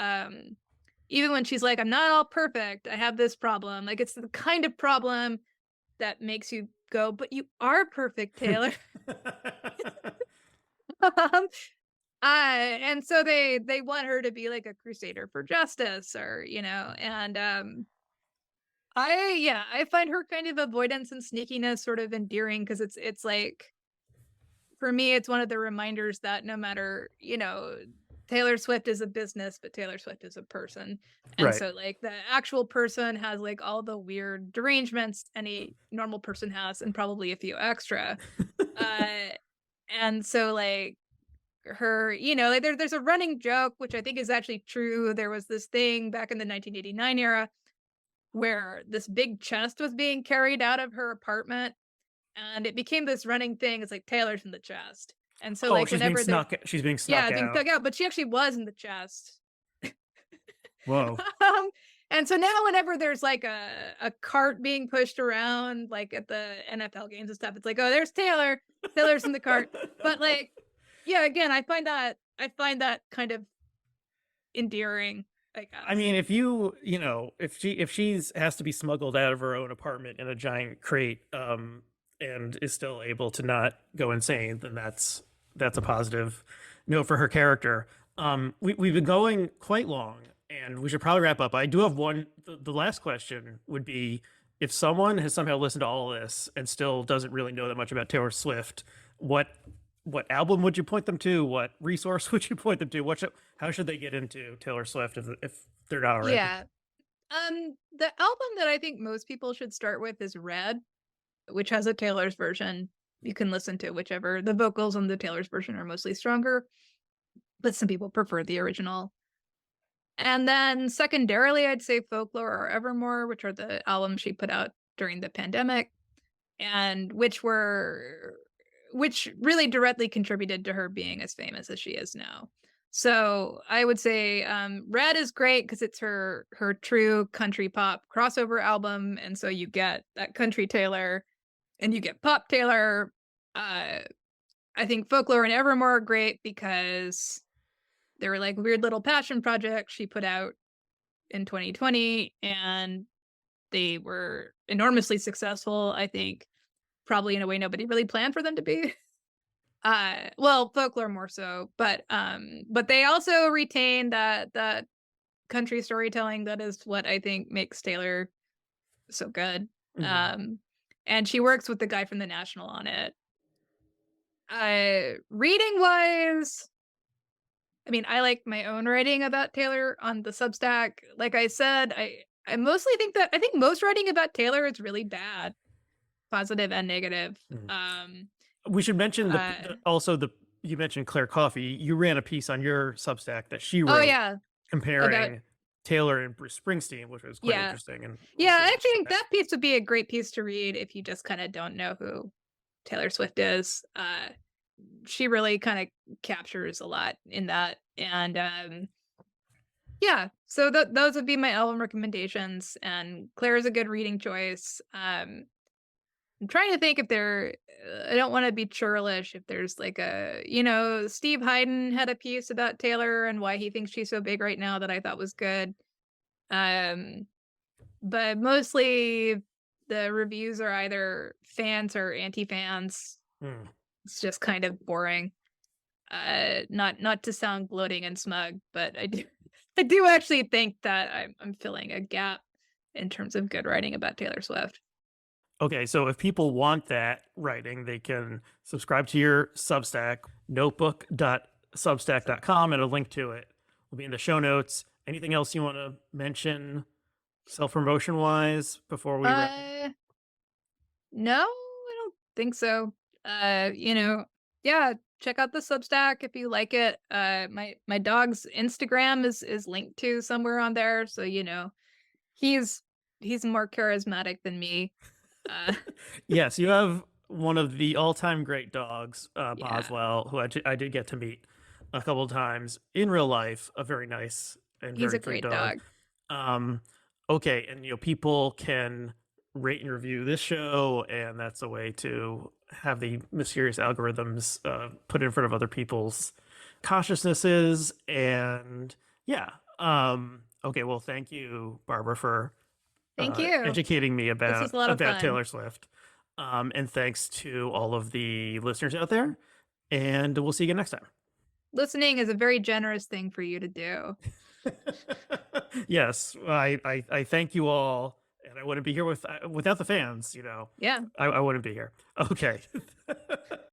even when she's like, I'm not all perfect, I have this problem. Like it's the kind of problem that makes you go, but you are perfect, Taylor. um, and so they want her to be like a crusader for justice, or and I find her kind of avoidance and sneakiness sort of endearing, because it's like, for me, it's one of the reminders that no matter, Taylor Swift is a business, but Taylor Swift is a person. And Right. so like the actual person has like all the weird derangements any normal person has, and probably a few extra. Uh and so like her, like there's a running joke, which I think is actually true. There was this thing back in the 1989 era where this big chest was being carried out of her apartment, and it became this running thing. It's like Taylor's in the chest. And so Oh, like whenever they're she's being yeah, snuck being out. dug out, but she actually was in the chest. Whoa. um, and so now whenever there's like a cart being pushed around, like at the NFL games and stuff, it's like, oh, there's Taylor. Taylor's in the cart. But like, yeah, again, I find that kind of endearing, I I guess. mean, if she's has to be smuggled out of her own apartment in a giant crate, and is still able to not go insane, then that's a positive note for her character. We've been going quite long, and we should probably wrap up. I do have one. The last question would be, if someone has somehow listened to all of this and still doesn't really know that much about Taylor Swift, what what album would you point them to? What resource would you point them to? How should they get into Taylor Swift if they're not already? Yeah. The album that I think most people should start with is Red, which has a Taylor's version. You can listen to whichever. The vocals on the Taylor's version are mostly stronger, but some people prefer the original. And then secondarily, I'd say Folklore or Evermore, which are the albums she put out during the pandemic, and which really directly contributed to her being as famous as she is now. So I would say Red is great because it's her true country pop crossover album, and so you get that country Taylor and you get pop Taylor. Uh, I think Folklore and Evermore are great because they were like weird little passion projects she put out in 2020, and they were enormously successful. I think probably in a way nobody really planned for them to be. Well, Folklore more so, but they also retain that country storytelling that is what I think makes Taylor so good. Mhm. Um, and she works with the guy from the National on it. Reading wise, I mean, I like my own writing about Taylor on the Substack. Like I said, I mostly think that I think most writing about Taylor is really bad, positive and negative. Mhm. Um, We should mention uh, also the you mentioned Claire Coffey. You ran a piece on your Substack that she oh wrote yeah, about comparing Taylor and Bruce Springsteen, which was quite yeah, interesting, and yeah. we'll I link actually to think that. that piece would be a great piece to read if you just kind of don't know who Taylor Swift is. She really kind of captures a lot in that, and yeah. So those would be my album recommendations, and Claire is a good reading choice. I'm trying to think if there I don't wanna be churlish, if there's like Steve Hyden had a piece about Taylor and why he thinks she's so big right now that I thought was good. Um, but mostly the reviews are either fans or anti-fans. Hmm. It's just kind of boring. Not to sound gloating and smug, but I do actually think that I'm filling a gap in terms of good writing about Taylor Swift. Okay, so if people want that writing, they can subscribe to your Substack, notebook.substack.com, and a link to it will be in the show notes. Anything else you want to mention self promotion wise before we wrap? Uh No, I don't think so. Yeah, check out the Substack if you like it. My dog's Instagram is linked to somewhere on there, so he's he's more charismatic than me. Uh Yes, you have one of the all-time great dogs, yeah. Boswell, who I did get to meet a couple of times in real life. A very nice and He's very a cute great dog. Um, okay, and people can rate and review this show, and that's a way to have the mysterious algorithms put in front of other people's consciousnesses. And yeah, okay, well, thank you, Barbara, for Thank you. educating me This was a lot of fun. Taylor Swift. And thanks to all of the listeners out there. And we'll see you again next time. Listening is a very generous thing for you to do. Yes, I thank you all, and I wouldn't be here without the fans. Yeah. I wouldn't be here. Okay.